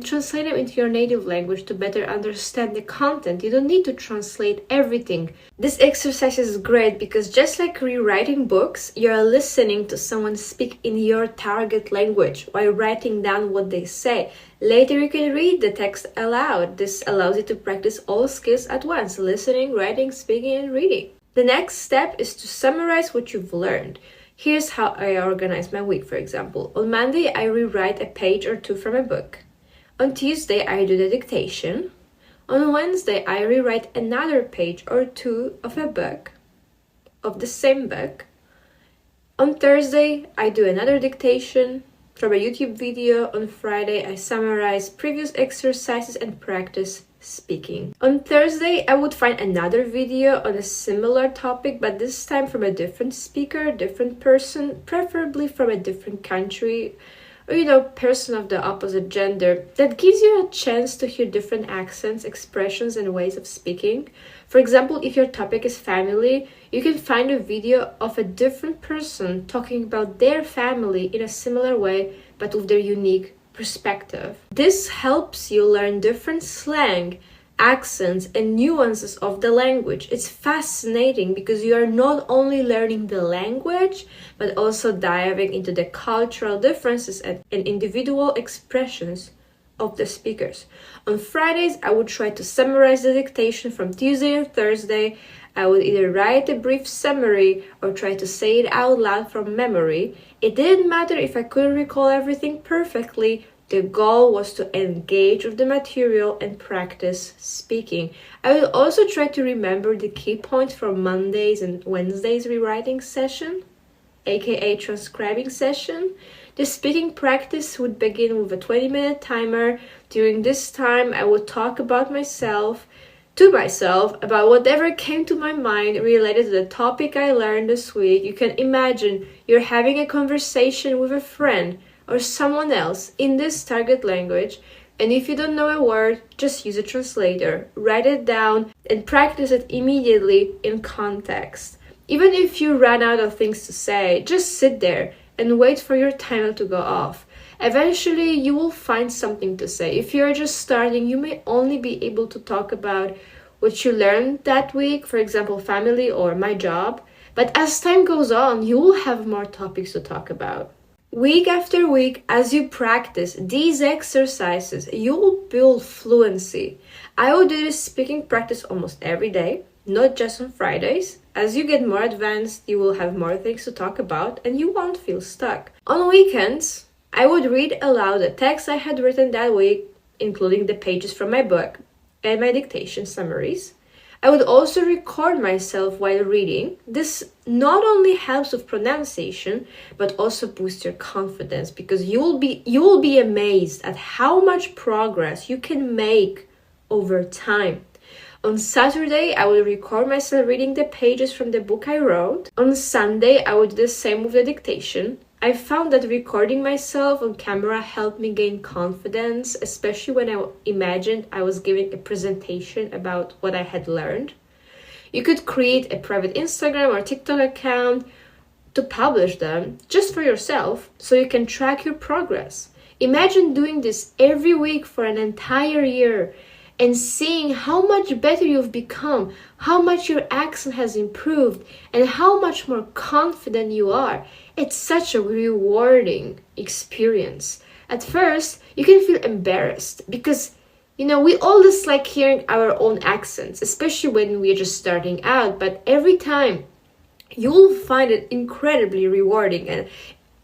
translate them into your native language to better understand the content. You don't need to translate everything. This exercise is great because, just like rewriting books, you're listening to someone speak in your target language while writing down what they say. Later you can read the text aloud. This allows you to practice all skills at once: listening, writing, speaking, and reading. The next step is to summarize what you've learned. Here's how I organize my week, for example. On Monday, I rewrite a page or 2 from a book. On Tuesday, I do the dictation. On Wednesday, I rewrite another page or 2 of a book, of the same book. On Thursday, I do another dictation from a YouTube video. On Friday, I summarize previous exercises and practice speaking. On Thursday, I would find another video on a similar topic, but this time from a different speaker, different person, preferably from a different country, or person of the opposite gender. That gives you a chance to hear different accents, expressions, and ways of speaking. For example, if your topic is family, you can find a video of a different person talking about their family in a similar way, but with their unique perspective. This helps you learn different slang, accents, and nuances of the language. It's fascinating because you are not only learning the language, but also diving into the cultural differences and individual expressions of the speakers. On Fridays, I would try to summarize the dictation from Tuesday and Thursday. I would either write a brief summary or try to say it out loud from memory. It didn't matter if I couldn't recall everything perfectly. The goal was to engage with the material and practice speaking. I will also try to remember the key points from Mondays and Wednesdays rewriting session, aka transcribing session. The speaking practice would begin with a 20-minute timer. During this time, I would talk about myself, about whatever came to my mind related to the topic I learned this week. You can imagine you're having a conversation with a friend or someone else in this target language, and if you don't know a word, just use a translator. Write it down and practice it immediately in context. Even if you run out of things to say, just sit there and wait for your timer to go off. Eventually, you will find something to say. If you're just starting, you may only be able to talk about what you learned that week, for example, family or my job. But as time goes on, you will have more topics to talk about. Week after week, as you practice these exercises, you will build fluency. I will do this speaking practice almost every day, not just on Fridays. As you get more advanced, you will have more things to talk about and you won't feel stuck. On weekends, I would read aloud the text I had written that week, including the pages from my book and my dictation summaries. I would also record myself while reading. This not only helps with pronunciation, but also boosts your confidence, because you will be amazed at how much progress you can make over time. On Saturday, I will record myself reading the pages from the book I wrote. On Sunday, I would do the same with the dictation. I found that recording myself on camera helped me gain confidence, especially when I imagined I was giving a presentation about what I had learned. You could create a private Instagram or TikTok account to publish them just for yourself so you can track your progress. Imagine doing this every week for an entire year and seeing how much better you've become, how much your accent has improved, and how much more confident you are. It's such a rewarding experience. At first, you can feel embarrassed because, we all dislike hearing our own accents, especially when we're just starting out, but every time you'll find it incredibly rewarding, and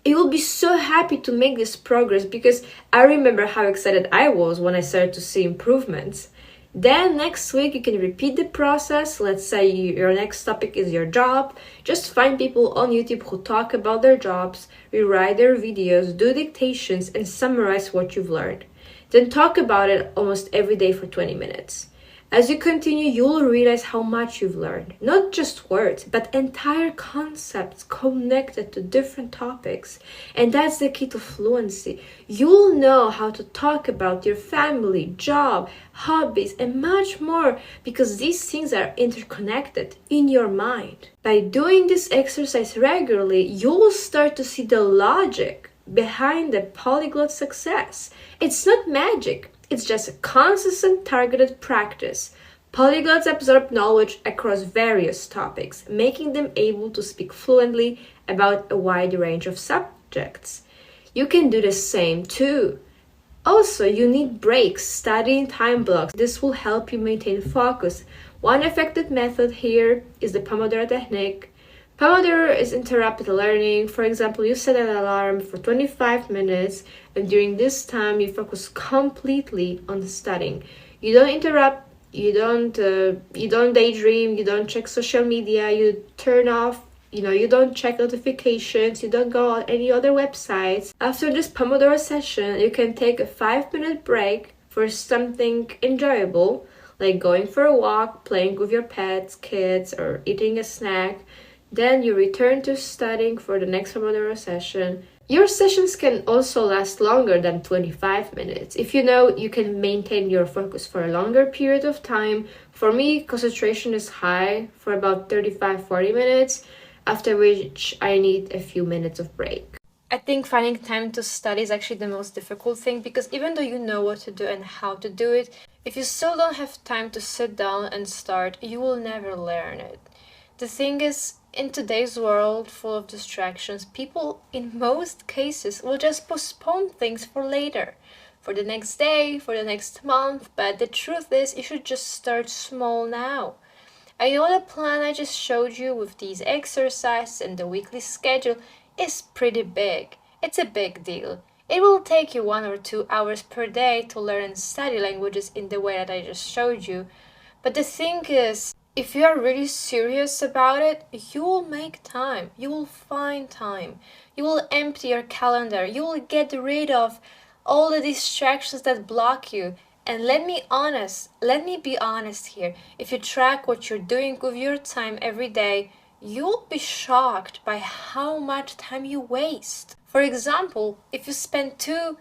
you will be so happy to make this progress, because I remember how excited I was when I started to see improvements. Then next week you can repeat the process. Let's say your next topic is your job. Just find people on YouTube who talk about their jobs, rewrite their videos, do dictations, and summarize what you've learned. Then talk about it almost every day for 20 minutes. As you continue, you'll realize how much you've learned. Not just words, but entire concepts connected to different topics. And that's the key to fluency. You'll know how to talk about your family, job, hobbies, and much more, because these things are interconnected in your mind. By doing this exercise regularly, you'll start to see the logic behind the polyglot success. It's not magic. It's just a consistent, targeted practice. Polyglots absorb knowledge across various topics, making them able to speak fluently about a wide range of subjects. You can do the same too. Also, you need breaks, studying time blocks. This will help you maintain focus. One effective method here is the Pomodoro technique. Pomodoro is interrupted learning. For example, you set an alarm for 25 minutes, and during this time you focus completely on studying. You don't interrupt, you don't daydream, you don't check social media, you turn off, you don't check notifications, you don't go on any other websites. After this Pomodoro session, you can take a 5-minute break for something enjoyable, like going for a walk, playing with your pets, kids, or eating a snack. Then you return to studying for the next Pomodoro session. Your sessions can also last longer than 25 minutes. If you can maintain your focus for a longer period of time. For me, concentration is high for about 35-40 minutes, after which I need a few minutes of break. I think finding time to study is actually the most difficult thing, because even though you know what to do and how to do it, if you still don't have time to sit down and start, you will never learn it. The thing is, in today's world full of distractions, people in most cases will just postpone things for later, for the next day, for the next month. But the truth is, you should just start small now. I know the plan I just showed you with these exercises and the weekly schedule is pretty big. It's a big deal. It will take you 1 or 2 hours per day to learn and study languages in the way that I just showed you. But the thing is, if you are really serious about it, you will make time. You will find time. You will empty your calendar. You will get rid of all the distractions that block you. And let me be honest here. If you track what you're doing with your time every day, you'll be shocked by how much time you waste. For example, if you spend 2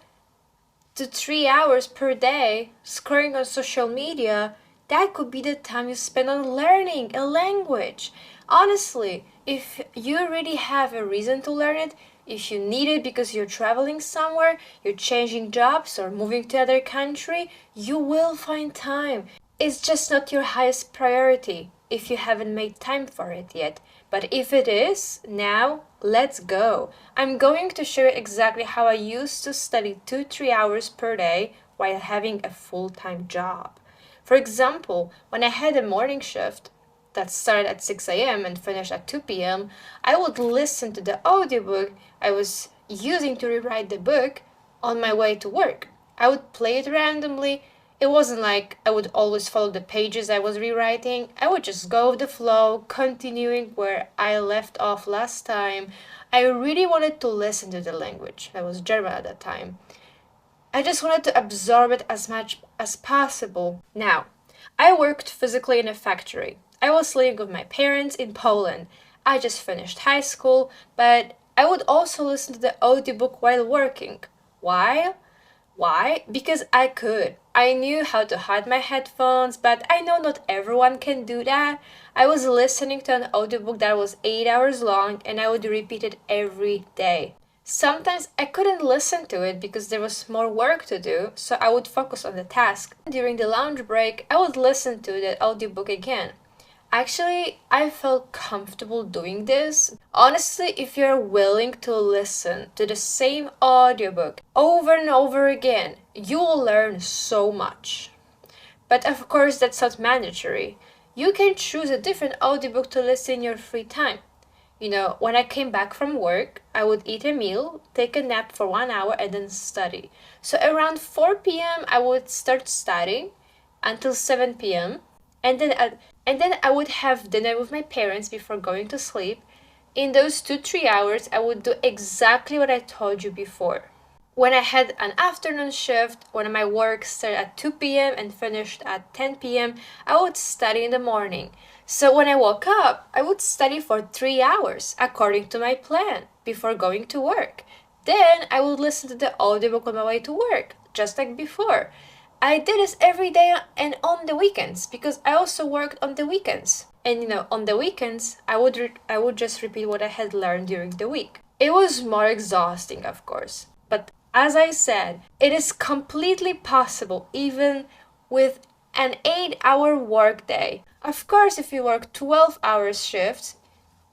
to 3 hours per day scrolling on social media, that could be the time you spend on learning a language. Honestly, if you really have a reason to learn it, If you need it because you're traveling somewhere, you're changing jobs or moving to another country, you will find time. It's just not your highest priority if you haven't made time for it yet. But if it is, now let's go. I'm going to share exactly how I used to study 2-3 hours per day while having a full-time job. For example, when I had a morning shift that started at 6 a.m. and finished at 2 p.m., I would listen to the audiobook I was using to rewrite the book on my way to work. I would play it randomly. It wasn't like I would always follow the pages I was rewriting. I would just go with the flow, continuing where I left off last time. I really wanted to listen to the language. I was German at that time. I just wanted to absorb it as much as possible. Now, I worked physically in a factory. I was living with my parents in Poland. I just finished high school, but I would also listen to the audiobook while working. Why? Because I could. I knew how to hide my headphones, but I know not everyone can do that. I was listening to an audiobook that was 8 hours long, and I would repeat it every day. Sometimes I couldn't listen to it because there was more work to do, so I would focus on the task. During the lunch break, I would listen to the audiobook again. Actually, I felt comfortable doing this. Honestly, if you're willing to listen to the same audiobook over and over again, you will learn so much. But of course, that's not mandatory. You can choose a different audiobook to listen in your free time. When I came back from work, I would eat a meal, take a nap for 1 hour, and then study. So around 4 p.m., I would start studying until 7 p.m. And then I would have dinner with my parents before going to sleep. In those 2-3 hours, I would do exactly what I told you before. When I had an afternoon shift, when my work started at 2 p.m. and finished at 10 p.m., I would study in the morning. So when I woke up, I would study for 3 hours according to my plan before going to work. Then I would listen to the audiobook on my way to work, just like before. I did this every day and on the weekends because I also worked on the weekends. And on the weekends, I would just repeat what I had learned during the week. It was more exhausting, of course. But as I said, it is completely possible even with an 8-hour workday. Of course, if you work 12-hour shifts,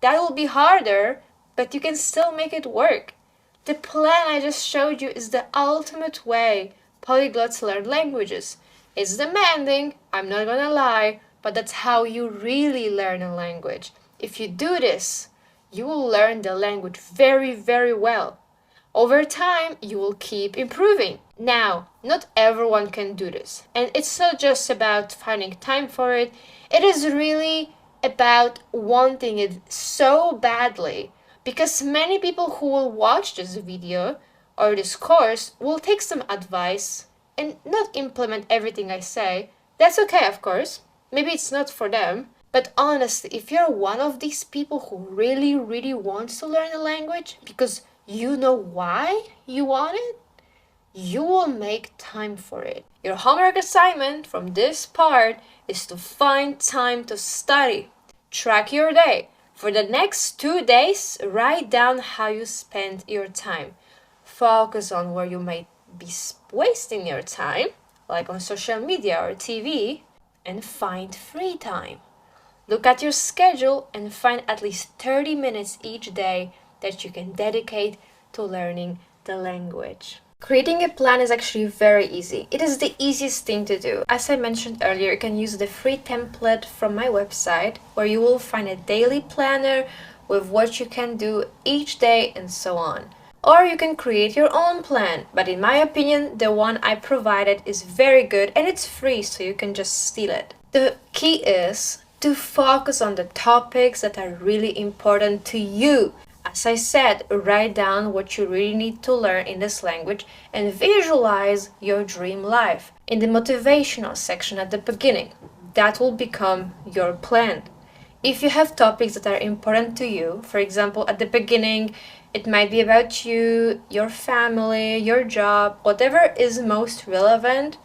that will be harder, but you can still make it work. The plan I just showed you is the ultimate way polyglots learn languages. It's demanding, I'm not gonna lie, but that's how you really learn a language. If you do this, you will learn the language very, very well. Over time, you will keep improving. Now, not everyone can do this. And it's not just about finding time for it. It is really about wanting it so badly. Because many people who will watch this video or this course will take some advice and not implement everything I say. That's okay, of course. Maybe it's not for them. But honestly, if you're one of these people who really, really wants to learn a language because you know why you want it, you will make time for it. Your homework assignment from this part is to find time to study. Track your day. For the next 2 days, write down how you spend your time. Focus on where you might be wasting your time, like on social media or TV, and find free time. Look at your schedule and find at least 30 minutes each day that you can dedicate to learning the language. Creating a plan is actually very easy. It is the easiest thing to do. As I mentioned earlier, you can use the free template from my website where you will find a daily planner with what you can do each day and so on. Or you can create your own plan, but in my opinion, the one I provided is very good and it's free, so you can just steal it. The key is to focus on the topics that are really important to you. As I said, write down what you really need to learn in this language and visualize your dream life in the motivational section at the beginning. That will become your plan. If you have topics that are important to you, for example, at the beginning, it might be about you, your family, your job, whatever is most relevant.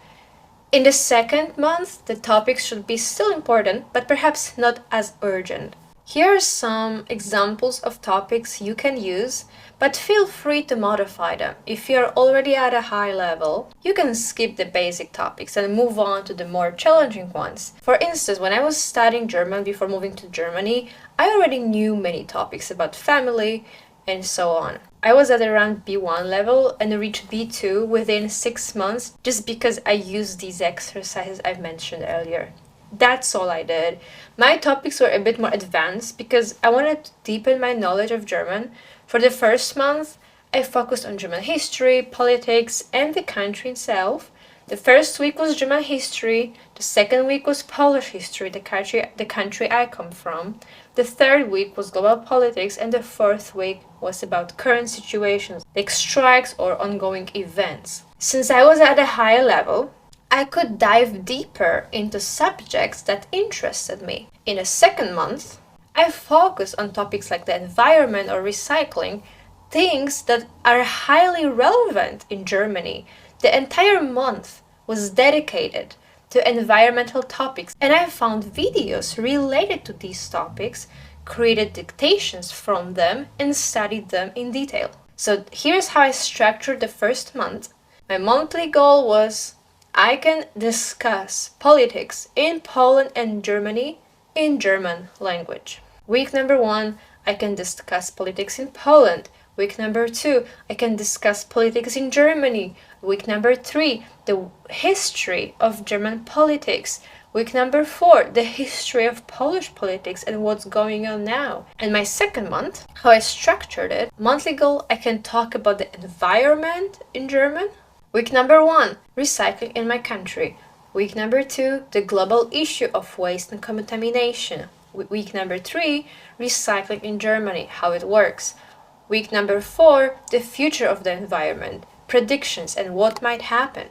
In the second month, the topics should be still important, but perhaps not as urgent. Here are some examples of topics you can use, but feel free to modify them. If you're already at a high level, you can skip the basic topics and move on to the more challenging ones. For instance, when I was studying German before moving to Germany, I already knew many topics about family and so on. I was at around B1 level and reached B2 within 6 months just because I used these exercises I mentioned earlier. That's all I did. My topics were a bit more advanced because I wanted to deepen my knowledge of German. For the first month, I focused on German history, politics, and the country itself. The first week was German history, the second week was Polish history, the country I come from. The third week was global politics, and the fourth week was about current situations, like strikes or ongoing events. Since I was at a higher level, I could dive deeper into subjects that interested me. In a second month, I focused on topics like the environment or recycling, things that are highly relevant in Germany. The entire month was dedicated to environmental topics, and I found videos related to these topics, created dictations from them, and studied them in detail. So here's how I structured the first month. My monthly goal was I can discuss politics in Poland and Germany in German language. Week number 1, I can discuss politics in Poland. Week number 2, I can discuss politics in Germany. Week number 3, the history of German politics. Week number 4, the history of Polish politics and what's going on now. And my second month, how I structured it, monthly goal, I can talk about the environment in German. Week number 1, recycling in my country. Week number 2, the global issue of waste and contamination. Week number 3, recycling in Germany, how it works. Week number 4, the future of the environment, predictions and what might happen.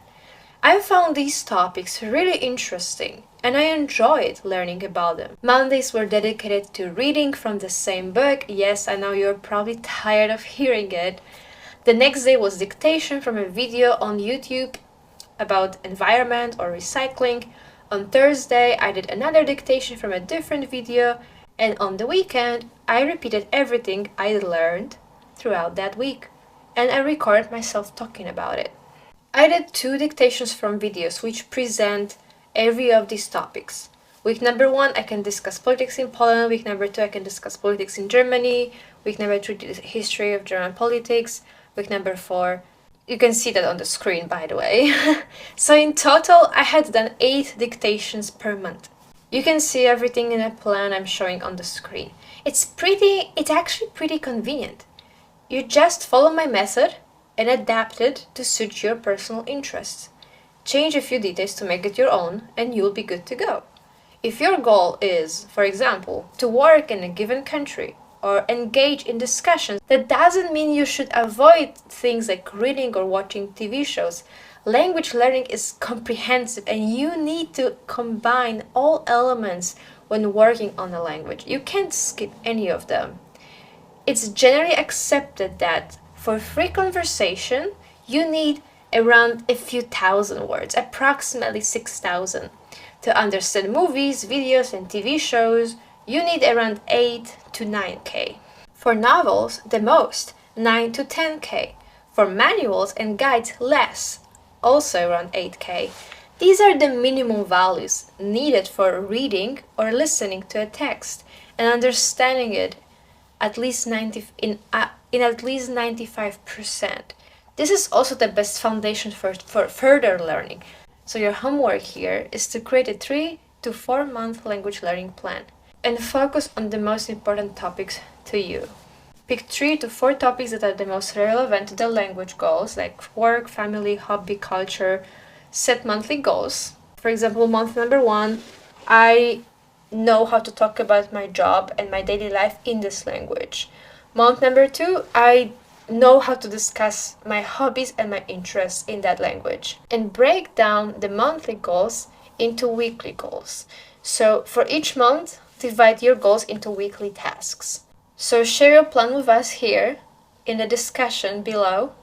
I found these topics really interesting and I enjoyed learning about them. Mondays were dedicated to reading from the same book. Yes, I know you're probably tired of hearing it. The next day was dictation from a video on YouTube about environment or recycling. On Thursday, I did another dictation from a different video, and on the weekend, I repeated everything I learned throughout that week, and I recorded myself talking about it. I did 2 dictations from videos which present every of these topics. Week number 1, I can discuss politics in Poland. Week number 2, I can discuss politics in Germany. Week number 3, the history of German politics. Week number 4, you can see that on the screen, by the way. So in total, I had done 8 dictations per month. You can see everything in a plan I'm showing on the screen. It's actually pretty convenient. You just follow my method and adapt it to suit your personal interests. Change a few details to make it your own, and you'll be good to go. If your goal is, for example, to work in a given country, or engage in discussions, that doesn't mean you should avoid things like reading or watching TV shows. Language learning is comprehensive and you need to combine all elements when working on a language. You can't skip any of them. It's generally accepted that for free conversation, you need around a few thousand words, approximately 6,000. To understand movies, videos, and TV shows, you need around 8 to 9K. For novels, the most, 9 to 10K. For manuals and guides, less, also around 8K. These are the minimum values needed for reading or listening to a text and understanding it at least in at least 95%. This is also the best foundation for further learning. So your homework here is to create a 3 to 4 month language learning plan and focus on the most important topics to you. Pick 3 to 4 topics that are the most relevant to the language goals, like work, family, hobby, culture. Set monthly goals. For example, month number 1, I know how to talk about my job and my daily life in this language. Month number 2, I know how to discuss my hobbies and my interests in that language. And break down the monthly goals into weekly goals. So for each month, divide your goals into weekly tasks. So share your plan with us here in the discussion below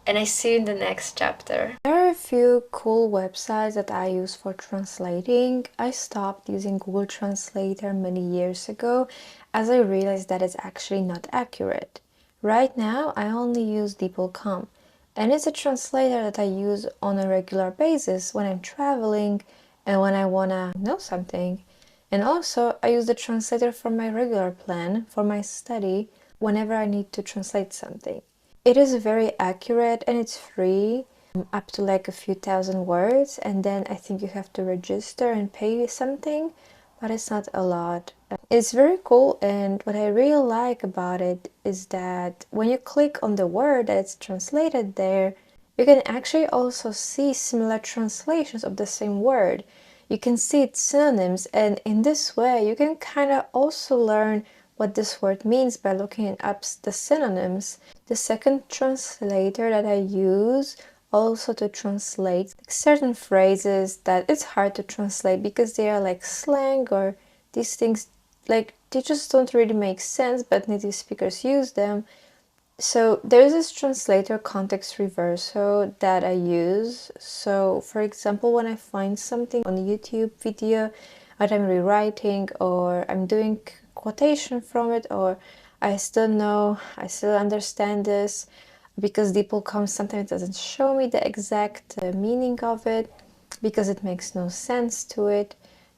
and I see you in the next chapter. There are a few cool websites that I use for translating. I stopped using Google Translator many years ago as I realized that it's actually not accurate. Right now, I only use DeepL.com, and it's a translator that I use on a regular basis when I'm traveling and when I wanna know something. And also, I use the translator for my regular plan, for my study, whenever I need to translate something. It is very accurate and it's free, up to like a few thousand words, and then I think you have to register and pay something, but it's not a lot. It's very cool, and what I really like about it is that when you click on the word that's translated there, you can actually also see similar translations of the same word. You can see its synonyms, and in this way you can kind of also learn what this word means by looking up the synonyms. The second translator that I use also to translate certain phrases that it's hard to translate because they are like slang, or these things like they just don't really make sense, but native speakers use them. So there's this translator Context Reverso that I use. So for example, when I find something on a YouTube video that I'm rewriting, or I'm doing quotation from it, or I still understand this, because DeepL.com sometimes doesn't show me the exact meaning of it because it makes no sense to it,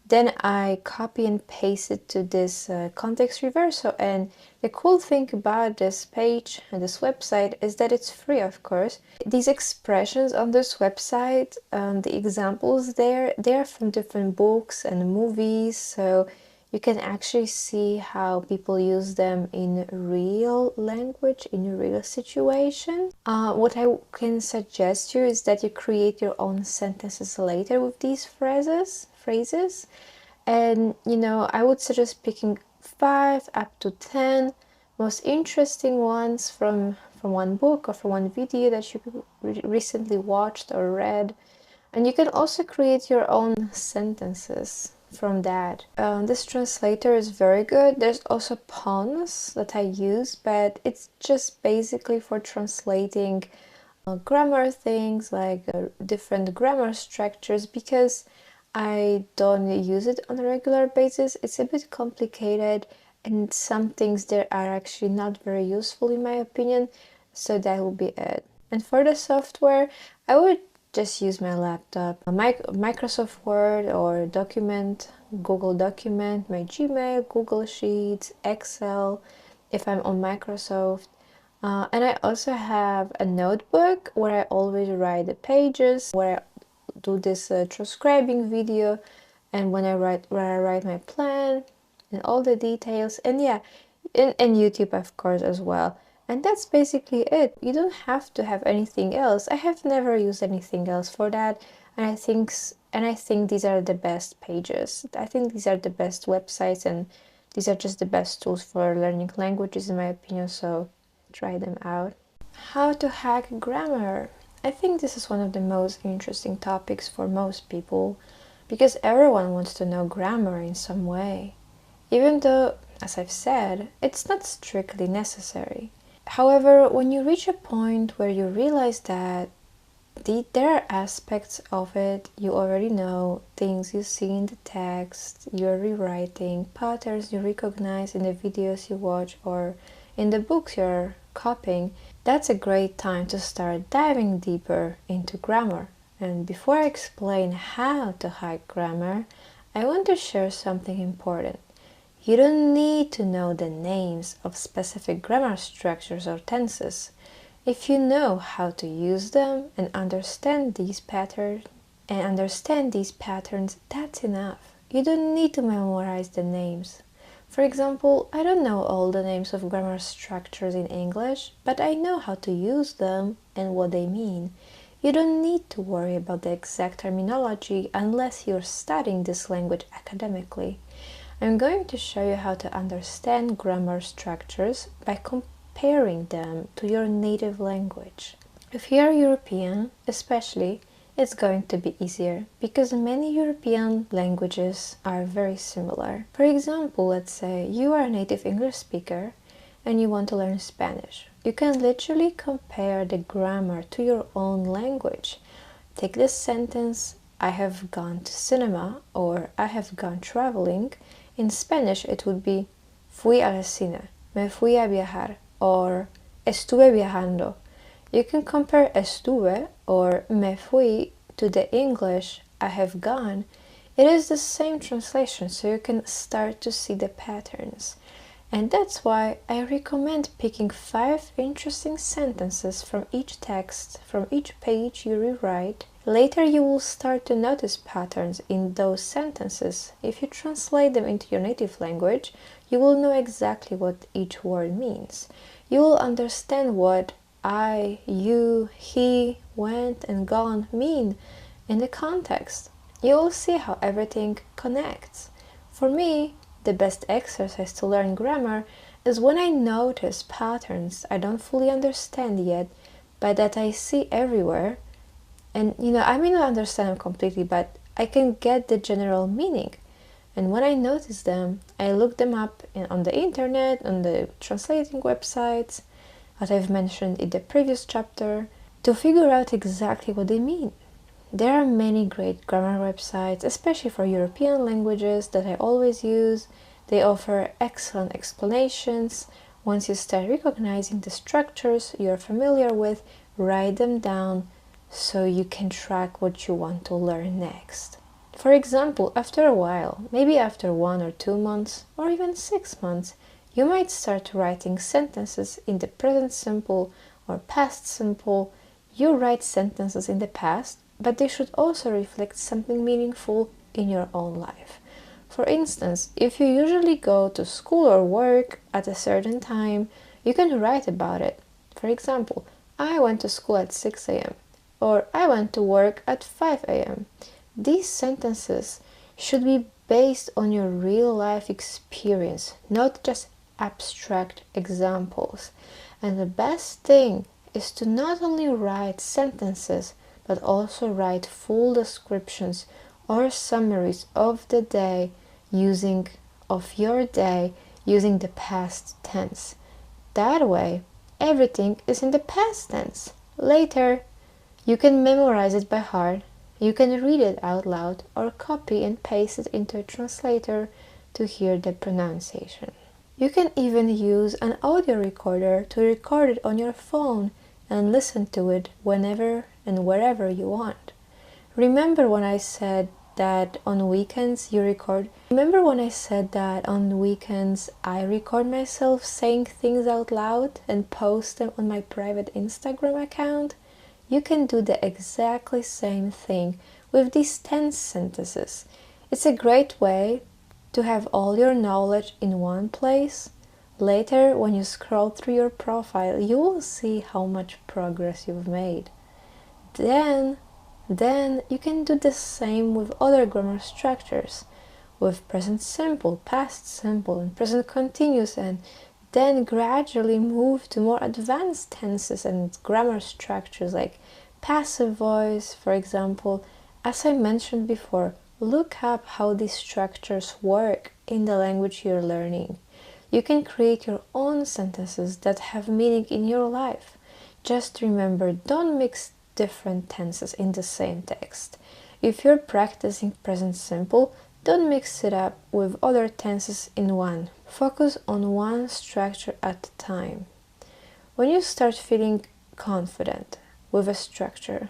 then I copy and paste it to this Context Reverso. And the cool thing about this page and this website is that it's free, of course. These expressions on this website, the examples there, they're from different books and movies, so you can actually see how people use them in real language, in real situation. What I can suggest you is that you create your own sentences later with these phrases. And I would suggest picking 5 up to 10 most interesting ones from one book or from one video that you recently watched or read, and you can also create your own sentences from that. This translator is very good. There's also Pons that I use, but it's just basically for translating grammar things, like different grammar structures, because I don't use it on a regular basis. It's a bit complicated, and some things there are actually not very useful in my opinion, so that will be it. And for the software, I would just use my laptop, Microsoft Word or Google Document, my Gmail, Google Sheets, Excel, if I'm on Microsoft. And I also have a notebook where I always write the pages, where I do this transcribing video, and where I write my plan and all the details, and yeah, and YouTube of course as well. And that's basically it. You don't have to have anything else. I have never used anything else for that, and I think these are the best pages. I think these are the best websites, and these are just the best tools for learning languages in my opinion, so try them out. How to hack grammar. I think this is one of the most interesting topics for most people, because everyone wants to know grammar in some way, even though, as I've said, it's not strictly necessary. However, when you reach a point where you realize that there are aspects of it you already know, things you see in the text, you're rewriting, patterns you recognize in the videos you watch or in the books you're copying, that's a great time to start diving deeper into grammar. And before I explain how to hack grammar, I want to share something important. You don't need to know the names of specific grammar structures or tenses. If you know how to use them and understand these patterns, that's enough. You don't need to memorize the names. For example, I don't know all the names of grammar structures in English, but I know how to use them and what they mean. You don't need to worry about the exact terminology unless you're studying this language academically. I'm going to show you how to understand grammar structures by comparing them to your native language. If you're European, especially, it's going to be easier because many European languages are very similar. For example, let's say you are a native English speaker and you want to learn Spanish. You can literally compare the grammar to your own language. Take this sentence, I have gone to cinema, or I have gone traveling. In Spanish, it would be fui al cine, me fui a viajar, or estuve viajando. You can compare estuve or me fui to the English I have gone. It is the same translation, so you can start to see the patterns. And that's why I recommend picking 5 interesting sentences from each text, from each page you rewrite. Later you will start to notice patterns in those sentences. If you translate them into your native language, you will know exactly what each word means. You will understand what I, you, he, went, and gone mean in the context. You will see how everything connects. For me, the best exercise to learn grammar is when I notice patterns I don't fully understand yet, but that I see everywhere. And I may not understand them completely, but I can get the general meaning. And when I notice them, I look them up on the internet, on the translating websites, as I've mentioned in the previous chapter, to figure out exactly what they mean. There are many great grammar websites, especially for European languages, that I always use. They offer excellent explanations. Once you start recognizing the structures you're familiar with, write them down so you can track what you want to learn next. For example, after a while, maybe after 1 or 2 months, or even 6 months, you might start writing sentences in the present simple or past simple. You write sentences in the past, but they should also reflect something meaningful in your own life. For instance, if you usually go to school or work at a certain time, you can write about it. For example, I went to school at 6 a.m. or I went to work at 5 a.m. These sentences should be based on your real life experience, not just abstract examples. And the best thing is to not only write sentences, but also write full descriptions or summaries of the day using the past tense. That way, everything is in the past tense. Later, you can memorize it by heart, you can read it out loud, or copy and paste it into a translator to hear the pronunciation. You can even use an audio recorder to record it on your phone and listen to it whenever and wherever you want. Remember when I said that on weekends I record myself saying things out loud and post them on my private Instagram account? You can do the exactly same thing with these 10 sentences. It's a great way to have all your knowledge in one place. Later, when you scroll through your profile, you will see how much progress you've made. Then you can do the same with other grammar structures, with present simple, past simple, and present continuous, and then gradually move to more advanced tenses and grammar structures like passive voice, for example. As I mentioned before, look up how these structures work in the language you're learning. You can create your own sentences that have meaning in your life. Just remember, don't mix different tenses in the same text. If you're practicing present simple, don't mix it up with other tenses in one. Focus on one structure at a time. When you start feeling confident with a structure,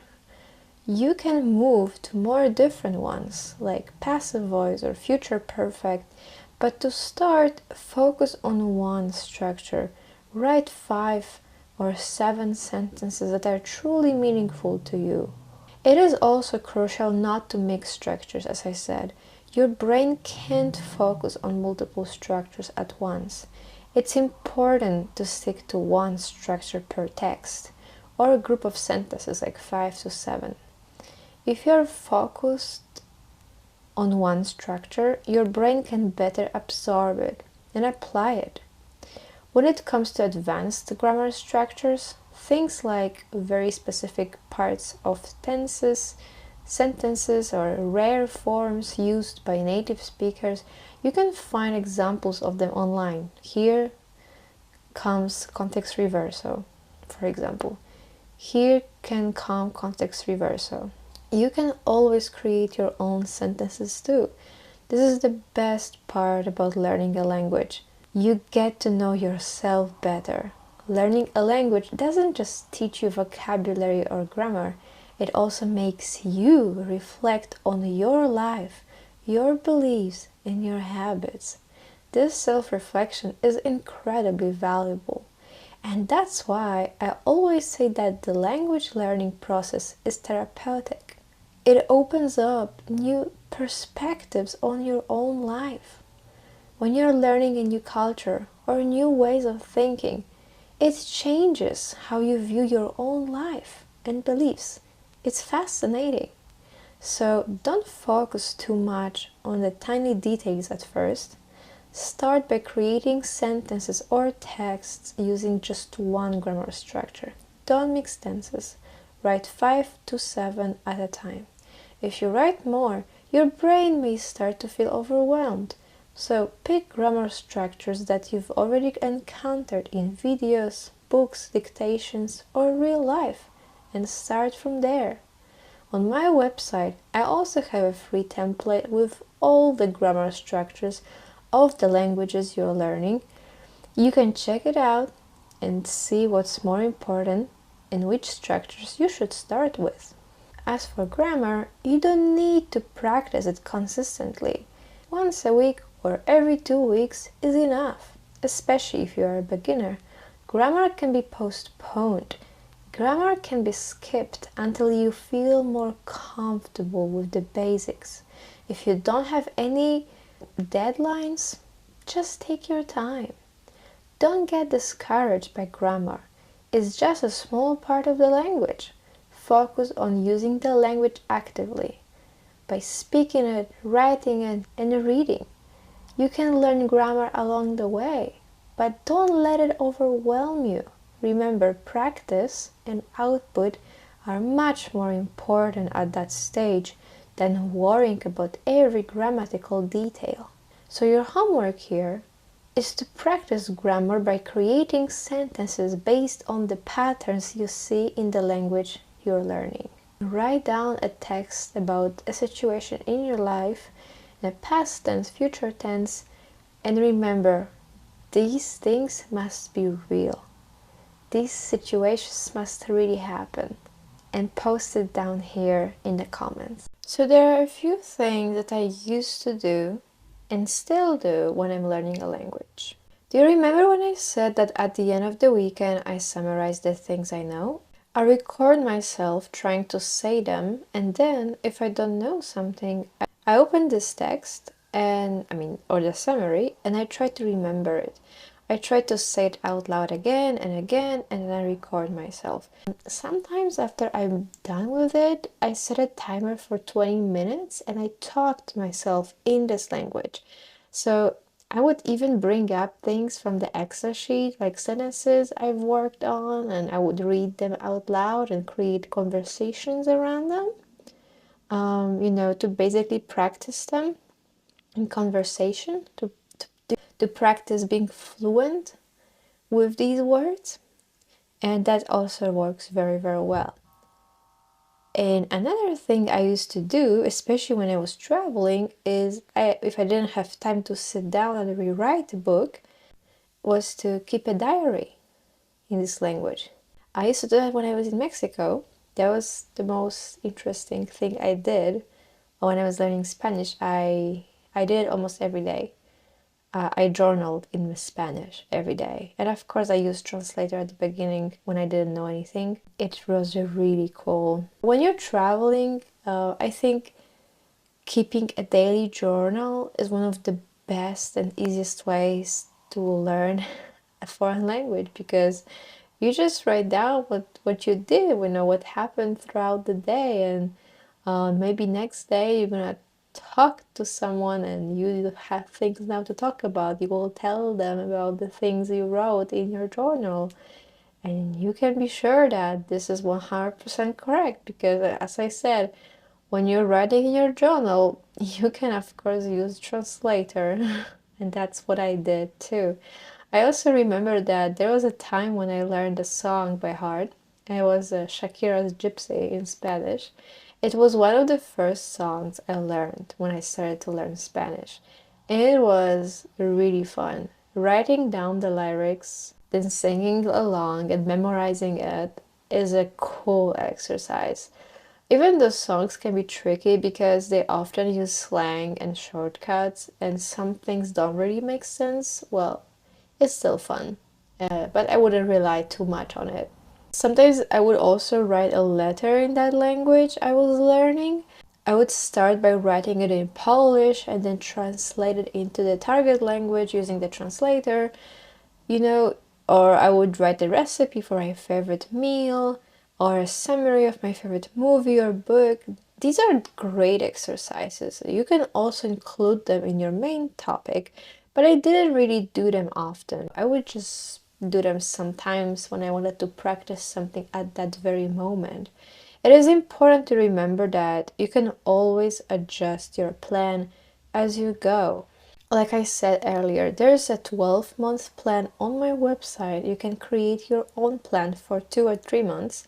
you can move to more different ones, like passive voice or future perfect. But to start, focus on one structure. Write 5 or 7 sentences that are truly meaningful to you. It is also crucial not to mix structures, as I said. Your brain can't focus on multiple structures at once. It's important to stick to one structure per text, or a group of sentences like 5 to 7. If you're focused on one structure, your brain can better absorb it and apply it. When it comes to advanced grammar structures, things like very specific parts of tenses, sentences, or rare forms used by native speakers, you can find examples of them online. Here, comes context reversal, for example. Here can come context reversal. You can always create your own sentences too. This is the best part about learning a language. You get to know yourself better. Learning a language doesn't just teach you vocabulary or grammar, it also makes you reflect on your life, your beliefs, and your habits. This self-reflection is incredibly valuable. And that's why I always say that the language learning process is therapeutic. It opens up new perspectives on your own life. When you're learning a new culture or new ways of thinking, it changes how you view your own life and beliefs. It's fascinating. So don't focus too much on the tiny details at first. Start by creating sentences or texts using just one grammar structure. Don't mix tenses. Write 5 to 7 at a time. If you write more, your brain may start to feel overwhelmed. So pick grammar structures that you've already encountered in videos, books, dictations, or real life, and start from there. On my website, I also have a free template with all the grammar structures of the languages you're learning. You can check it out and see what's more important and which structures you should start with. As for grammar, you don't need to practice it consistently. Once a week or every 2 weeks is enough, especially if you are a beginner. Grammar can be postponed. Grammar can be skipped until you feel more comfortable with the basics. If you don't have any deadlines, just take your time. Don't get discouraged by grammar. It's just a small part of the language. Focus on using the language actively. By speaking it, writing it, and reading. You can learn grammar along the way, but don't let it overwhelm you. Remember, practice and output are much more important at that stage than worrying about every grammatical detail. So your homework here is to practice grammar by creating sentences based on the patterns you see in the language you're learning. Write down a text about a situation in your life in a past tense, future tense, and remember, these things must be real. These situations must really happen. And post it down here in the comments. So there are a few things that I used to do and still do when I'm learning a language. Do you remember when I said that at the end of the weekend I summarize the things I know? I record myself trying to say them, and then if I don't know something, I open this text or the summary, and I try to remember it. I try to say it out loud again, and then I record myself. Sometimes after I'm done with it, I set a timer for 20 minutes and I talk to myself in this language. So I would even bring up things from the Excel sheet, like sentences I've worked on, and I would read them out loud and create conversations around them, to basically practice them in conversation, to practice being fluent with these words. And that also works very, very well. And another thing I used to do, especially when I was traveling, is if I didn't have time to sit down and rewrite a book, was to keep a diary in this language. I used to do that when I was in Mexico. That was the most interesting thing I did when I was learning Spanish. I did it almost every day. I journaled in Spanish every day. And of course I used translator at the beginning when I didn't know anything. It was really cool. When you're traveling, I think keeping a daily journal is one of the best and easiest ways to learn a foreign language, because you just write down what you did, what happened throughout the day, and maybe next day you're gonna talk to someone and you have things now to talk about. You will tell them about the things you wrote in your journal, and you can be sure that this is 100% correct, because as I said, when you're writing in your journal, you can of course use translator and that's what I did too. I also remember that there was a time when I learned a song by heart. It was Shakira's Gypsy in Spanish. It was one of the first songs I learned when I started to learn Spanish. And it was really fun. Writing down the lyrics, then singing along and memorizing it is a cool exercise. Even though songs can be tricky because they often use slang and shortcuts, and some things don't really make sense, well, it's still fun. But I wouldn't rely too much on it. Sometimes I would also write a letter in that language I was learning. I would start by writing it in Polish and then translate it into the target language using the translator, you know, or I would write a recipe for my favorite meal or a summary of my favorite movie or book. These are great exercises. You can also include them in your main topic, but I didn't really do them often. I would just do them sometimes when I wanted to practice something at that very moment. It is important to remember that you can always adjust your plan as you go. Like I said earlier, there's a 12-month plan on my website. You can create your own plan for 2 or 3 months.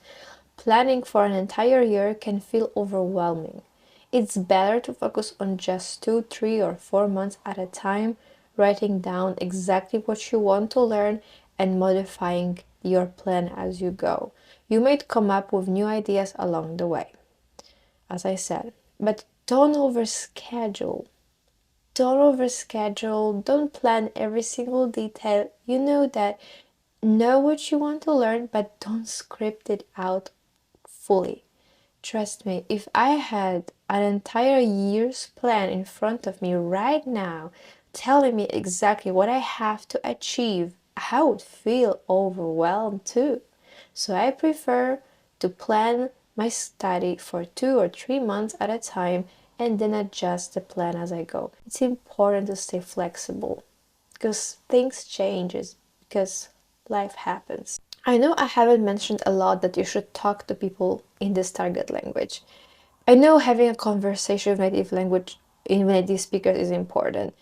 Planning for an entire year can feel overwhelming. It's better to focus on just 2, 3, or 4 months at a time, writing down exactly what you want to learn and modifying your plan as you go. You might come up with new ideas along the way, as I said, but don't overschedule. Don't overschedule, don't plan every single detail. You know that. Know what you want to learn, but don't script it out fully. Trust me, if I had an entire year's plan in front of me right now, telling me exactly what I have to achieve, I would feel overwhelmed too. So I prefer to plan my study for 2 or 3 months at a time and then adjust the plan as I go. It's important to stay flexible because things changes, because life happens. I know I haven't mentioned a lot that you should talk to people in this target language. I know having a conversation with native speakers is important,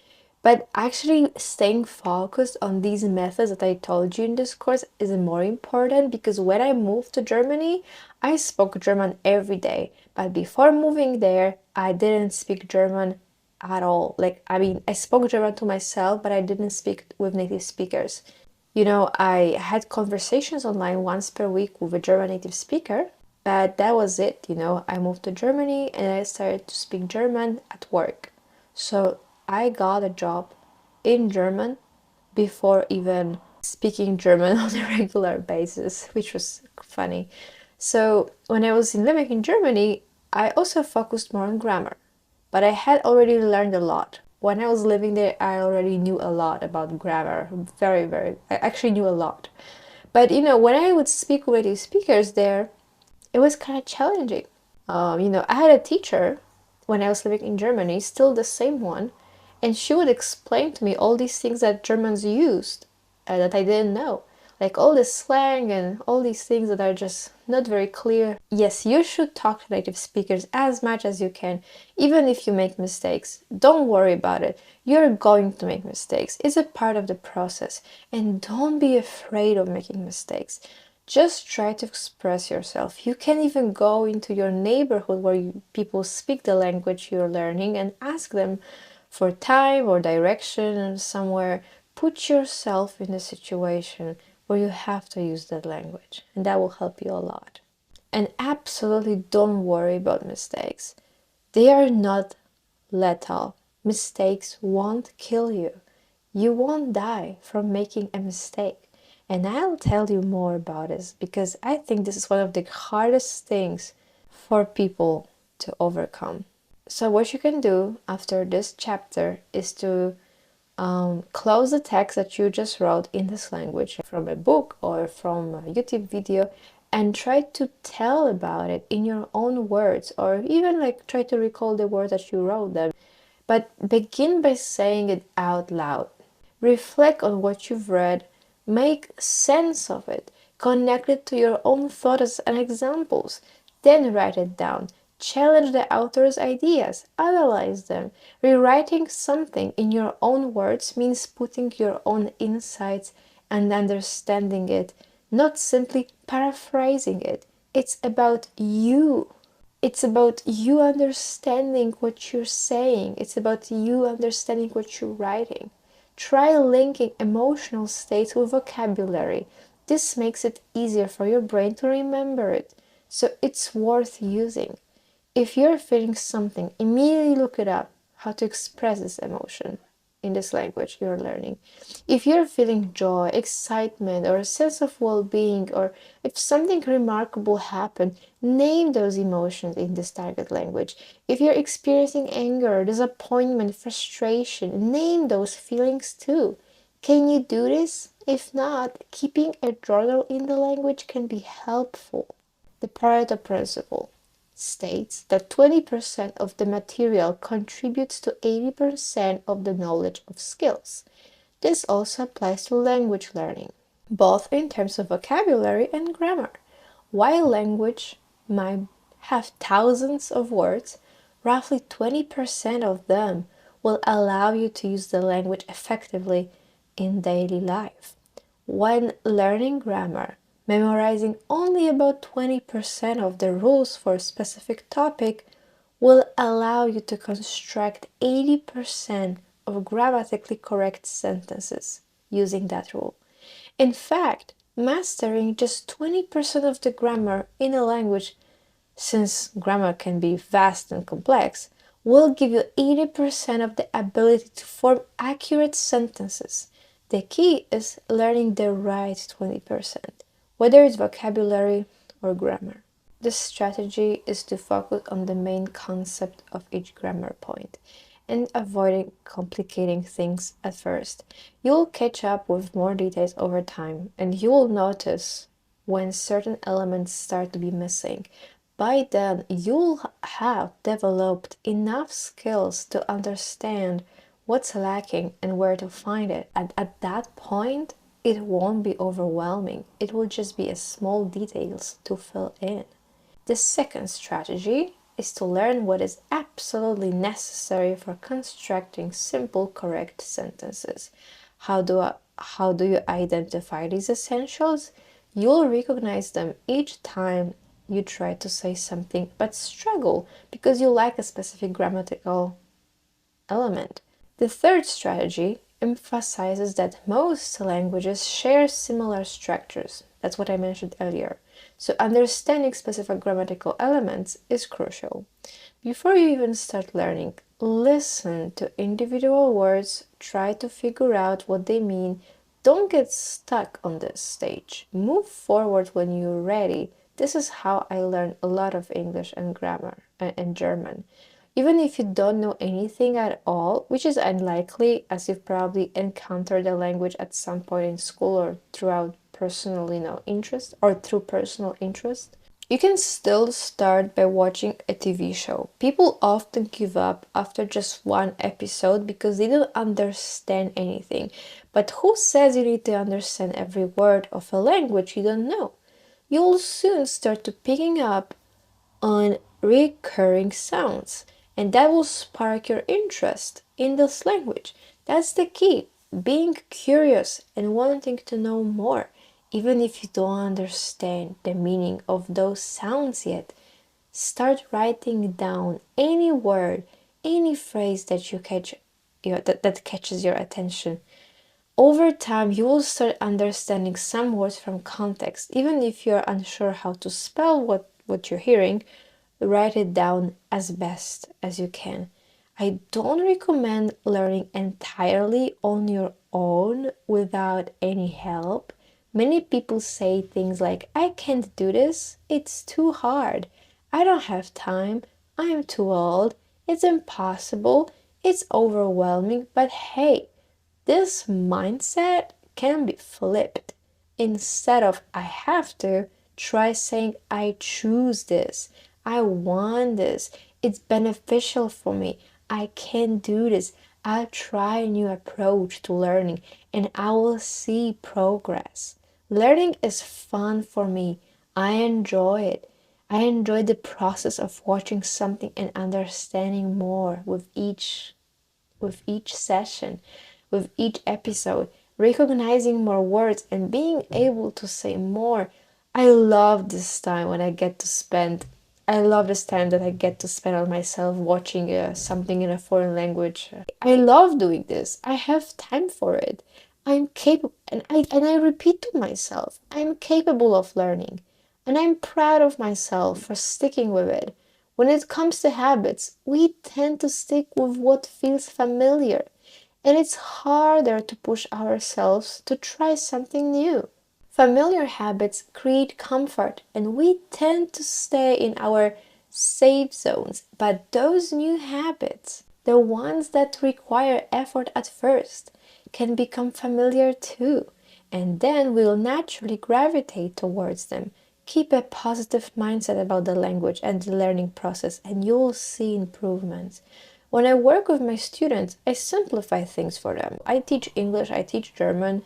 but actually staying focused on these methods that I told you in this course is more important, because when I moved to Germany, I spoke German every day. But before moving there, I didn't speak German at all. I spoke German to myself, but I didn't speak with native speakers. I had conversations online once per week with a German native speaker, but that was it. I moved to Germany and I started to speak German at work. So I got a job in German before even speaking German on a regular basis, which was funny. So when I was living in Germany, I also focused more on grammar, but I had already learned a lot. When I was living there, I already knew a lot about grammar. I actually knew a lot. But when I would speak with native speakers there, it was kind of challenging. I had a teacher when I was living in Germany, still the same one, and she would explain to me all these things that Germans used that I didn't know. Like all this slang and all these things that are just not very clear. Yes, you should talk to native speakers as much as you can, even if you make mistakes. Don't worry about it. You're going to make mistakes. It's a part of the process. And don't be afraid of making mistakes. Just try to express yourself. You can even go into your neighborhood where people speak the language you're learning and ask them for time or direction somewhere. Put yourself in a situation where you have to use that language, and that will help you a lot. And absolutely don't worry about mistakes. They are not lethal. Mistakes won't kill you. You won't die from making a mistake. And I'll tell you more about this because I think this is one of the hardest things for people to overcome. So what you can do after this chapter is to close the text that you just wrote in this language from a book or from a YouTube video and try to tell about it in your own words, or even try to recall the words that you wrote them. But begin by saying it out loud. Reflect on what you've read, make sense of it, connect it to your own thoughts and examples, then write it down. Challenge the author's ideas, analyze them. Rewriting something in your own words means putting your own insights and understanding it, not simply paraphrasing it. It's about you. It's about you understanding what you're saying. It's about you understanding what you're writing. Try linking emotional states with vocabulary. This makes it easier for your brain to remember it, so it's worth using. If you're feeling something, immediately look it up, how to express this emotion in this language you're learning. If you're feeling joy, excitement, or a sense of well-being, or if something remarkable happened, name those emotions in this target language. If you're experiencing anger, disappointment, frustration, name those feelings too. Can you do this? If not, keeping a journal in the language can be helpful. The Pareto principle states that 20% of the material contributes to 80% of the knowledge of skills. This also applies to language learning, both in terms of vocabulary and grammar. While language might have thousands of words, roughly 20% of them will allow you to use the language effectively in daily life. When learning grammar, memorizing only about 20% of the rules for a specific topic will allow you to construct 80% of grammatically correct sentences using that rule. In fact, mastering just 20% of the grammar in a language, since grammar can be vast and complex, will give you 80% of the ability to form accurate sentences. The key is learning the right 20%, whether it's vocabulary or grammar. The strategy is to focus on the main concept of each grammar point and avoiding complicating things at first. You'll catch up with more details over time, and you will notice when certain elements start to be missing. By then, you'll have developed enough skills to understand what's lacking and where to find it. And at that point, it won't be overwhelming. It will just be a small details to fill in. The second strategy is to learn what is absolutely necessary for constructing simple, correct sentences. How do you identify these essentials? You'll recognize them each time you try to say something but struggle because you lack a specific grammatical element. The third strategy emphasizes that most languages share similar structures. That's what I mentioned earlier. So understanding specific grammatical elements is crucial. Before you even start learning, listen to individual words, try to figure out what they mean. Don't get stuck on this stage. Move forward when you're ready. This is how I learned a lot of English and grammar and German. Even if you don't know anything at all, which is unlikely as you've probably encountered the language at some point in school or throughout personal, interest or through personal interest, you can still start by watching a TV show. People often give up after just one episode because they don't understand anything. But who says you need to understand every word of a language you don't know? You'll soon start to picking up on recurring sounds, and that will spark your interest in this language. That's the key, being curious and wanting to know more, even if you don't understand the meaning of those sounds yet. Start writing down any word, any phrase that that catches your attention. Over time, you will start understanding some words from context. Even if you're unsure how to spell what you're hearing, write it down as best as you can. I don't recommend learning entirely on your own without any help. Many people say things like, I can't do this, it's too hard, I don't have time, I'm too old, it's impossible, it's overwhelming. But hey, this mindset can be flipped. Instead of I have to, try saying I choose this, I want this, it's beneficial for me, I can do this, I'll try a new approach to learning and I will see progress. Learning is fun for me, I enjoy it. I enjoy the process of watching something and understanding more with each session, with each episode, recognizing more words and being able to say more. I love this time when I love this time that I get to spend on myself watching something in a foreign language. I love doing this. I have time for it. I'm capable, and I repeat to myself, I'm capable of learning, and I'm proud of myself for sticking with it. When it comes to habits, we tend to stick with what feels familiar, and it's harder to push ourselves to try something new. Familiar habits create comfort, and we tend to stay in our safe zones. But those new habits, the ones that require effort at first, can become familiar too, and then we'll naturally gravitate towards them. Keep a positive mindset about the language and the learning process, and you'll see improvements. When I work with my students, I simplify things for them. I teach English, I teach German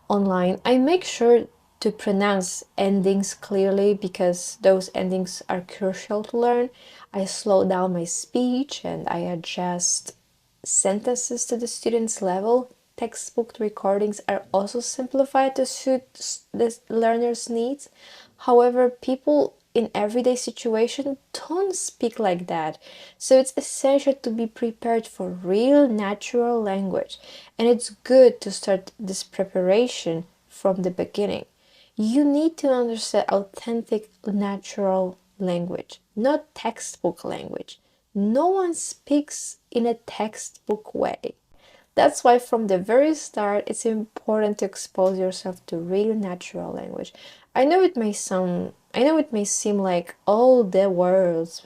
online. I make sure to pronounce endings clearly because those endings are crucial to learn. I slow down my speech and I adjust sentences to the student's level. Textbook recordings are also simplified to suit the learner's needs. However, people in everyday situation don't speak like that. So it's essential to be prepared for real natural language. And it's good to start this preparation from the beginning. You need to understand authentic natural language, not textbook language. No one speaks in a textbook way. That's why from the very start it's important to expose yourself to real natural language. I know it may seem like all the words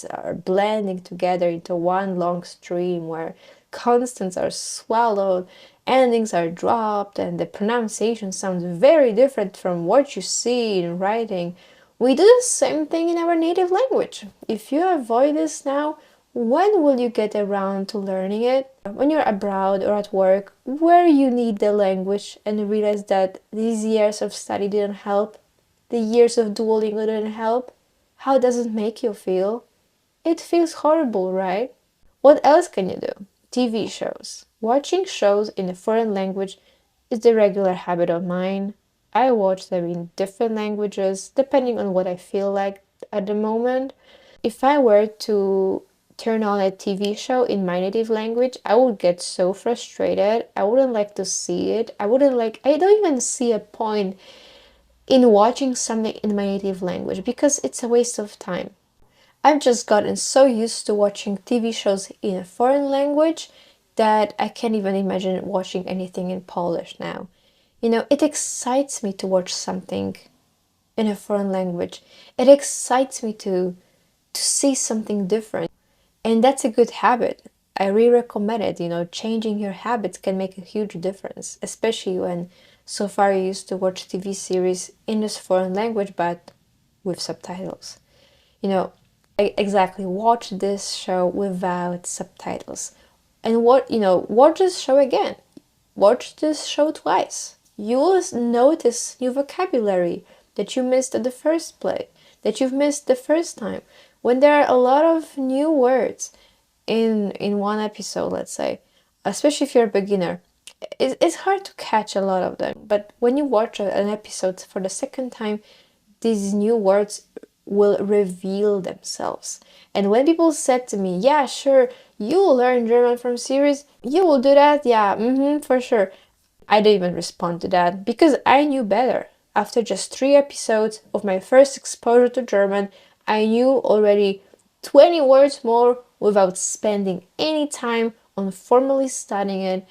are blending together into one long stream where constants are swallowed, endings are dropped, and the pronunciation sounds very different from what you see in writing. We do the same thing in our native language. If you avoid this now, when will you get around to learning it? When you're abroad or at work, where you need the language and realize that these years of study didn't help, the years of Duolingo didn't help, how does it make you feel? It feels horrible, right? What else can you do? TV shows. Watching shows in a foreign language is the regular habit of mine. I watch them in different languages depending on what I feel like at the moment. If I were to turn on a TV show in my native language, I would get so frustrated. I wouldn't like to see it. I don't even see a point in watching something in my native language because it's a waste of time. I've just gotten so used to watching TV shows in a foreign language that I can't even imagine watching anything in Polish now. You know, it excites me to watch something in a foreign language. It excites me to see something different. And that's a good habit. I really recommend it. You know, changing your habits can make a huge difference, especially when so far you used to watch TV series in this foreign language but with subtitles. You know, exactly, watch this show without subtitles. And watch this show again. Watch this show twice. You will notice new vocabulary that you missed at the first play, that you've missed the first time. When there are a lot of new words in one episode, let's say, especially if you're a beginner, it's hard to catch a lot of them. But when you watch an episode for the second time, these new words will reveal themselves. And when people said to me, yeah, sure, you will learn German from series, you will do that, yeah, for sure. I didn't even respond to that because I knew better. After just 3 episodes of my first exposure to German, I knew already 20 words more without spending any time on formally studying it,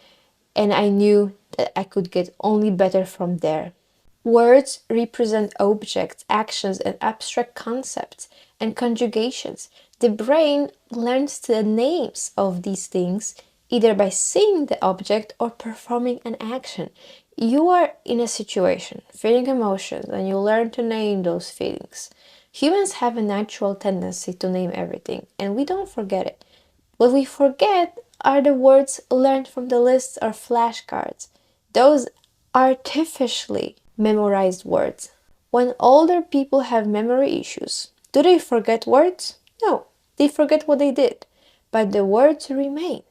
and I knew that I could get only better from there. Words represent objects, actions, and abstract concepts and conjugations. The brain learns the names of these things either by seeing the object or performing an action. You are in a situation, feeling emotions, and you learn to name those feelings. Humans have a natural tendency to name everything, and we don't forget it. What we forget are the words learned from the lists or flashcards. Those artificially memorized words. When older people have memory issues, do they forget words? No, they forget what they did, but the words remain.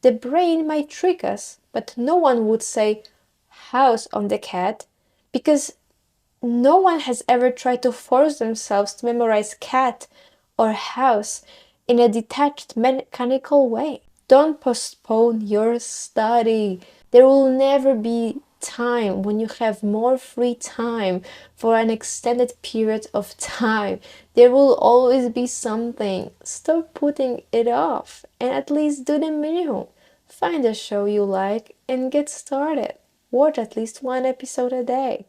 The brain might trick us, but no one would say house on the cat because no one has ever tried to force themselves to memorize cat or house in a detached mechanical way. Don't postpone your study. There will never be time when you have more free time for an extended period of time. There will always be something. Stop putting it off and at least do the minimum. Find a show you like and get started. Watch at least one episode a day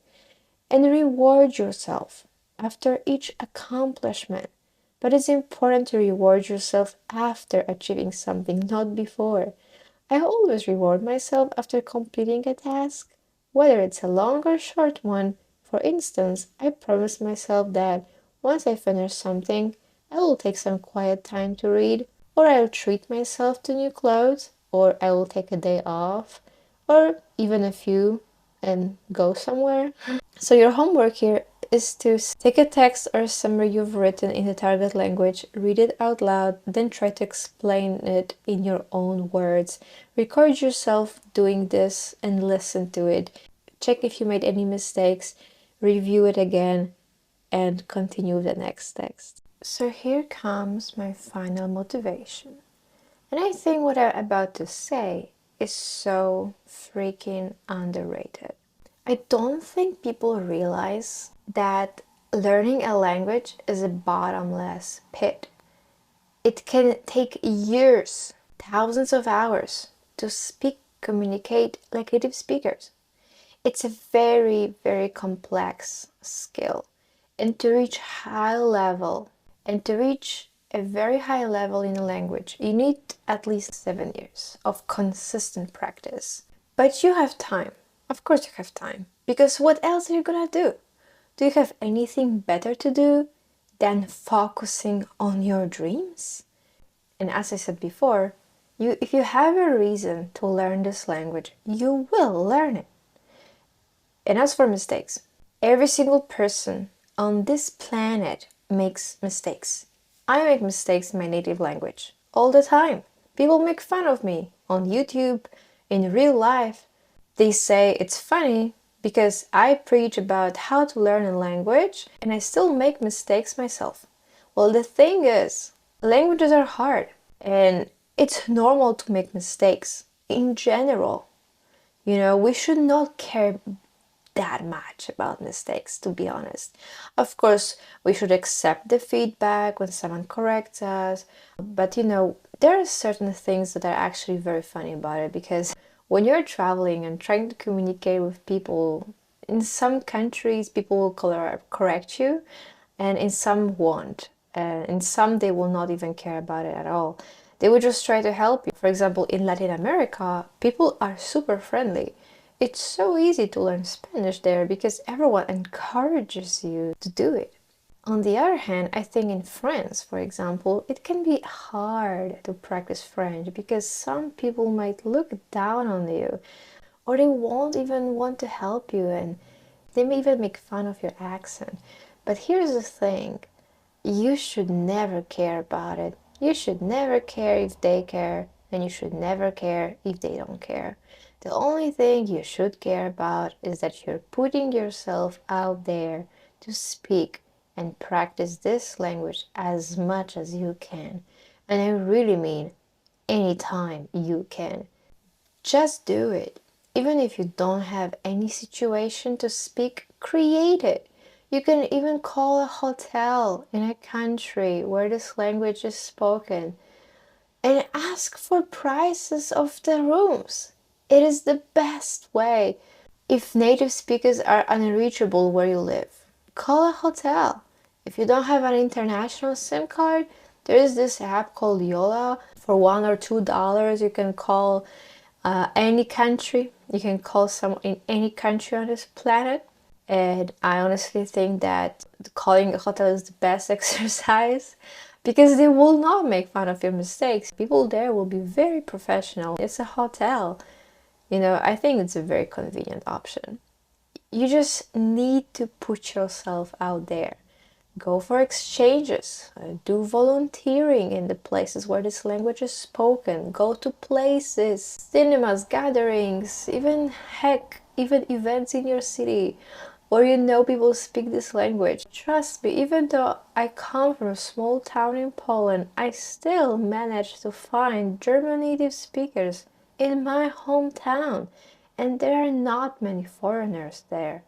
and reward yourself after each accomplishment. But it's important to reward yourself after achieving something, not before. I always reward myself after completing a task, whether it's a long or short one. For instance, I promise myself that once I finish something, I will take some quiet time to read, or I'll treat myself to new clothes, or I will take a day off, or even a few and go somewhere. So your homework here is to take a text or summary you've written in the target language, read it out loud, then try to explain it in your own words. Record yourself doing this and listen to it. Check if you made any mistakes, review it again, and continue the next text. So here comes my final motivation. And I think what I'm about to say is so freaking underrated. I don't think people realize that learning a language is a bottomless pit. It can take years, thousands of hours to speak, communicate like native speakers. It's a very, very complex skill. And to reach a very high level in a language, you need at least 7 years of consistent practice. But you have time. Of course you have time. Because what else are you gonna do? Do you have anything better to do than focusing on your dreams? And as I said before, if you have a reason to learn this language, you will learn it. And as for mistakes, every single person on this planet makes mistakes. I make mistakes in my native language all the time. People make fun of me on YouTube, in real life. They say it's funny because I preach about how to learn a language and I still make mistakes myself. Well, the thing is, languages are hard and it's normal to make mistakes in general. You know, we should not care that much about mistakes, to be honest. Of course, we should accept the feedback when someone corrects us, but you know, there are certain things that are actually very funny about it because when you're traveling and trying to communicate with people, in some countries people will correct you and in some won't. In some they will not even care about it at all. They will just try to help you. For example, in Latin America, people are super friendly. It's so easy to learn Spanish there because everyone encourages you to do it. On the other hand, I think in France, for example, it can be hard to practice French because some people might look down on you or they won't even want to help you and they may even make fun of your accent. But here's the thing, you should never care about it. You should never care if they care and you should never care if they don't care. The only thing you should care about is that you're putting yourself out there to speak and practice this language as much as you can. And I really mean anytime you can. Just do it. Even if you don't have any situation to speak, create it. You can even call a hotel in a country where this language is spoken and ask for prices of the rooms. It is the best way. If native speakers are unreachable where you live, call a hotel. If you don't have an international SIM card, there is this app called Yola. For $1 or $2, you can call any country. You can call someone in any country on this planet. And I honestly think that calling a hotel is the best exercise because they will not make fun of your mistakes. People there will be very professional. It's a hotel. You know, I think it's a very convenient option. You just need to put yourself out there. Go for exchanges, do volunteering in the places where this language is spoken, go to places, cinemas, gatherings, even events in your city where you know people speak this language. Trust me, even though I come from a small town in Poland, I still managed to find German native speakers in my hometown, and there are not many foreigners there.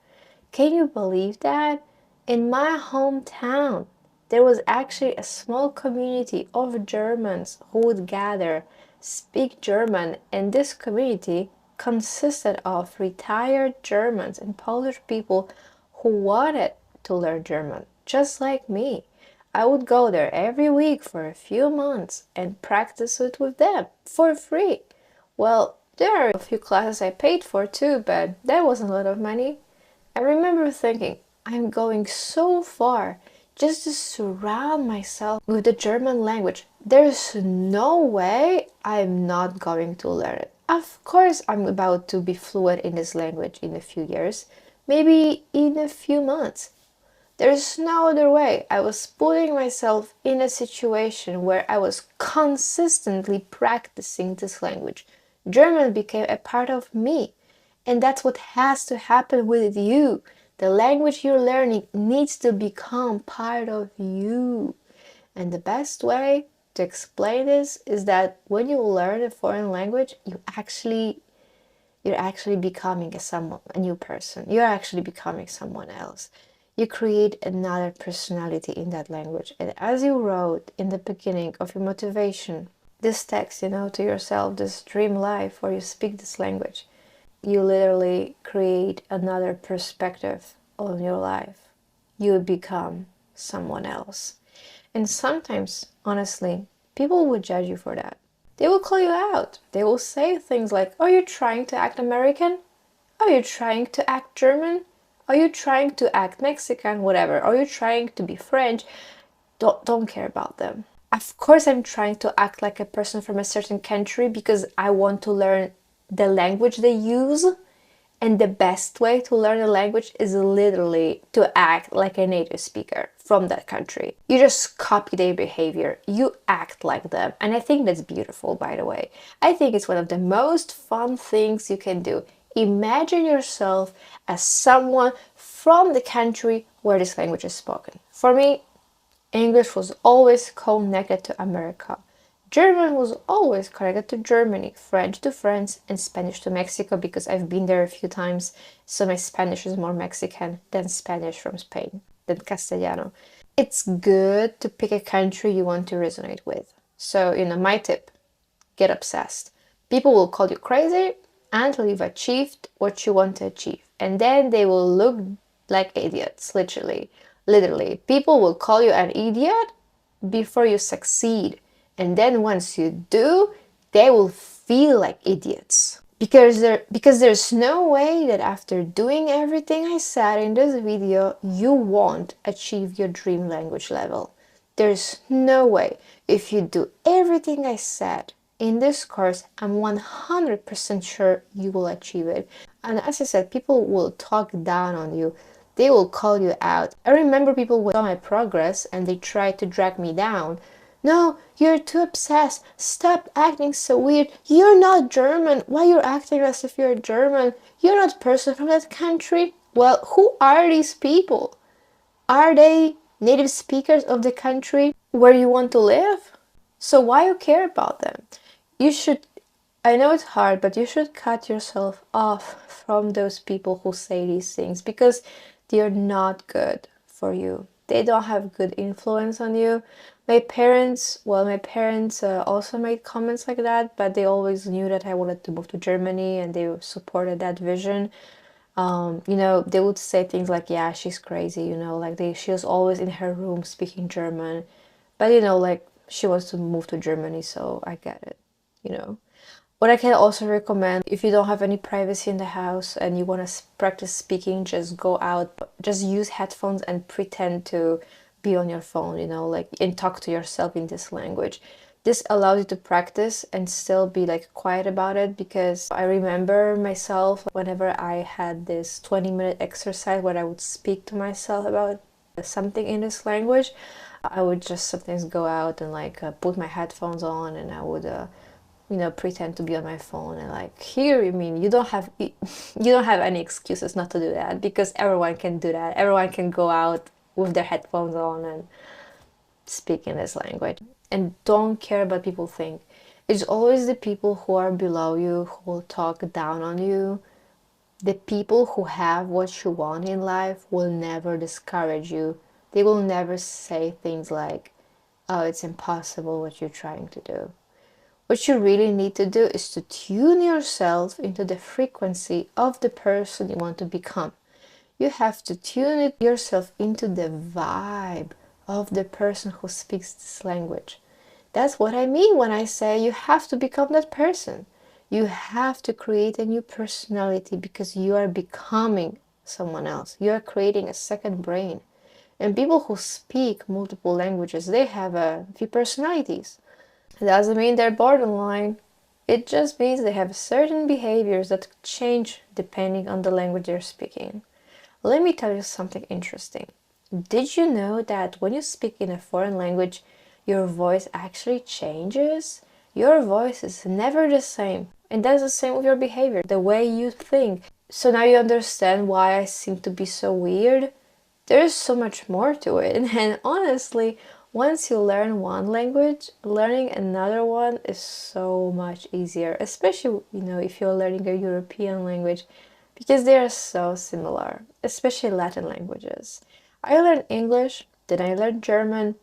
Can you believe that? In my hometown, there was actually a small community of Germans who would gather, speak German, and this community consisted of retired Germans and Polish people who wanted to learn German, just like me. I would go there every week for a few months and practice it with them for free. Well, there are a few classes I paid for too, but that wasn't a lot of money. I remember thinking, I'm going so far just to surround myself with the German language. There's no way I'm not going to learn it. Of course, I'm about to be fluent in this language in a few years, maybe in a few months. There's no other way. I was putting myself in a situation where I was consistently practicing this language. German became a part of me. And that's what has to happen with you. The language you're learning needs to become part of you. And the best way to explain this is that when you learn a foreign language, you're actually becoming a new person. You're actually becoming someone else. You create another personality in that language. And as you wrote in the beginning of your motivation, this text, to yourself, this dream life where you speak this language, you literally create another perspective on your life. You become someone else. And sometimes, honestly, people would judge you for that. They will call you out. They will say things like, are you trying to act American? Are you trying to act German? Are you trying to act Mexican? Whatever. Are you trying to be French? Don't care about them. Of course, I'm trying to act like a person from a certain country because I want to learn the language they use, and the best way to learn a language is literally to act like a native speaker from that country. You just copy their behavior, you act like them, and I think that's beautiful, by the way. I think it's one of the most fun things you can do. Imagine yourself as someone from the country where this language is spoken. For me, English was always connected to America. German was always connected to Germany, French to France, and Spanish to Mexico because I've been there a few times, so my Spanish is more Mexican than Spanish from Spain, than Castellano. It's good to pick a country you want to resonate with. So, my tip, get obsessed. People will call you crazy until you've achieved what you want to achieve. And then they will look like idiots, literally. Literally. People will call you an idiot before you succeed. And then once you do, they will feel like idiots. Because there's no way that after doing everything I said in this video, you won't achieve your dream language level. There's no way. If you do everything I said in this course, I'm 100% sure you will achieve it. And as I said, people will talk down on you. They will call you out. I remember people saw my progress and they tried to drag me down. No, you're too obsessed. Stop acting so weird. You're not German. Why you're acting as if you're German? You're not a person from that country. Well, who are these people? Are they native speakers of the country where you want to live? So why you care about them? You should, I know it's hard, but you should cut yourself off from those people who say these things because they're not good for you. They don't have good influence on you. My parents also made comments like that, but they always knew that I wanted to move to Germany and they supported that vision. They would say things like, yeah, she's crazy, she was always in her room speaking German. But, she wants to move to Germany, so I get it, What I can also recommend, if you don't have any privacy in the house and you want to practice speaking, just go out, just use headphones and pretend to be on your phone, and talk to yourself in this language. This allows you to practice and still be like quiet about it, because I remember myself whenever I had this 20-minute exercise where I would speak to myself about something in this language, I would just sometimes go out and like put my headphones on, and I would pretend to be on my phone, and like, here, I mean, you don't have any excuses not to do that, because everyone can do that. Everyone can go out with their headphones on and speak in this language. And don't care about people think. It's always the people who are below you who will talk down on you. The people who have what you want in life will never discourage you. They will never say things like, oh, it's impossible what you're trying to do. What you really need to do is to tune yourself into the frequency of the person you want to become. You have to tune yourself into the vibe of the person who speaks this language. That's what I mean when I say you have to become that person. You have to create a new personality, because you are becoming someone else. You are creating a second brain. And people who speak multiple languages, they have a few personalities. It doesn't mean they're borderline. It just means they have certain behaviors that change depending on the language they're speaking. Let me tell you something interesting. Did you know that when you speak in a foreign language, your voice actually changes? Your voice is never the same. And that's the same with your behavior, the way you think. So now you understand why I seem to be so weird? There's so much more to it. And honestly, once you learn one language, learning another one is so much easier, especially, if you're learning a European language, because they are so similar, especially Latin languages. I learned English, then I learned German,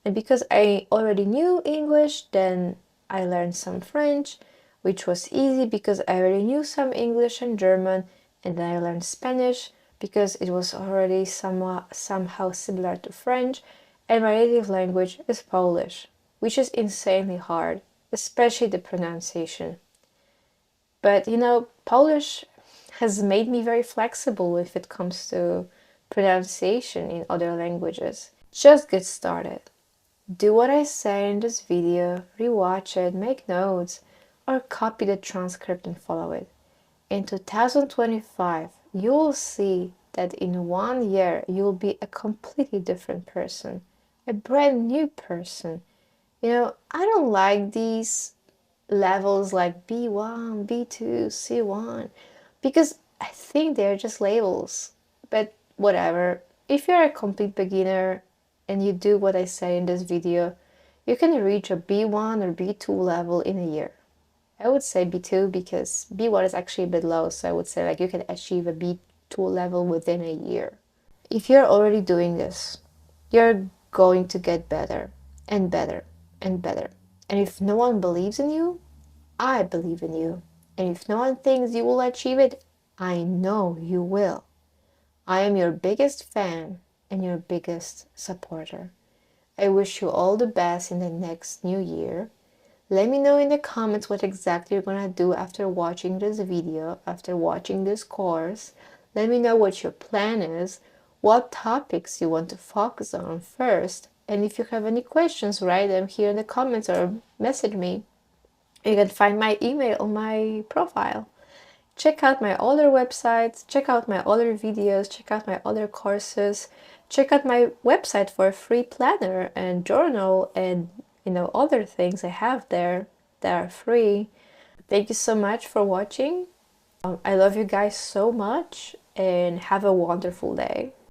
and because I already knew English, then I learned some French, which was easy because I already knew some English and German, and then I learned Spanish because it was already somehow similar to French, and my native language is Polish, which is insanely hard, especially the pronunciation. But Polish has made me very flexible if it comes to pronunciation in other languages. Just get started. Do what I say in this video, rewatch it, make notes, or copy the transcript and follow it. In 2025, you will see that in 1 year you will be a completely different person, a brand new person. I don't like these levels like B1, B2, C1, because I think they're just labels. But whatever, if you're a complete beginner and you do what I say in this video, you can reach a B1 or B2 level in a year. I would say B2 because B1 is actually a bit low, so I would say like you can achieve a B2 level within a year. If you're already doing this, you're going to get better and better and better. And if no one believes in you, I believe in you. And if no one thinks you will achieve it, I know you will. I am your biggest fan and your biggest supporter. I wish you all the best in the next new year. Let me know in the comments what exactly you're gonna do after watching this video, after watching this course. Let me know what your plan is, what topics you want to focus on first, and if you have any questions, write them here in the comments or message me. You can find my email on my profile. Check out my other websites, check out my other videos, check out my other courses, check out my website for a free planner and journal and other things I have there that are free. Thank you so much for watching. I love you guys so much and have a wonderful day.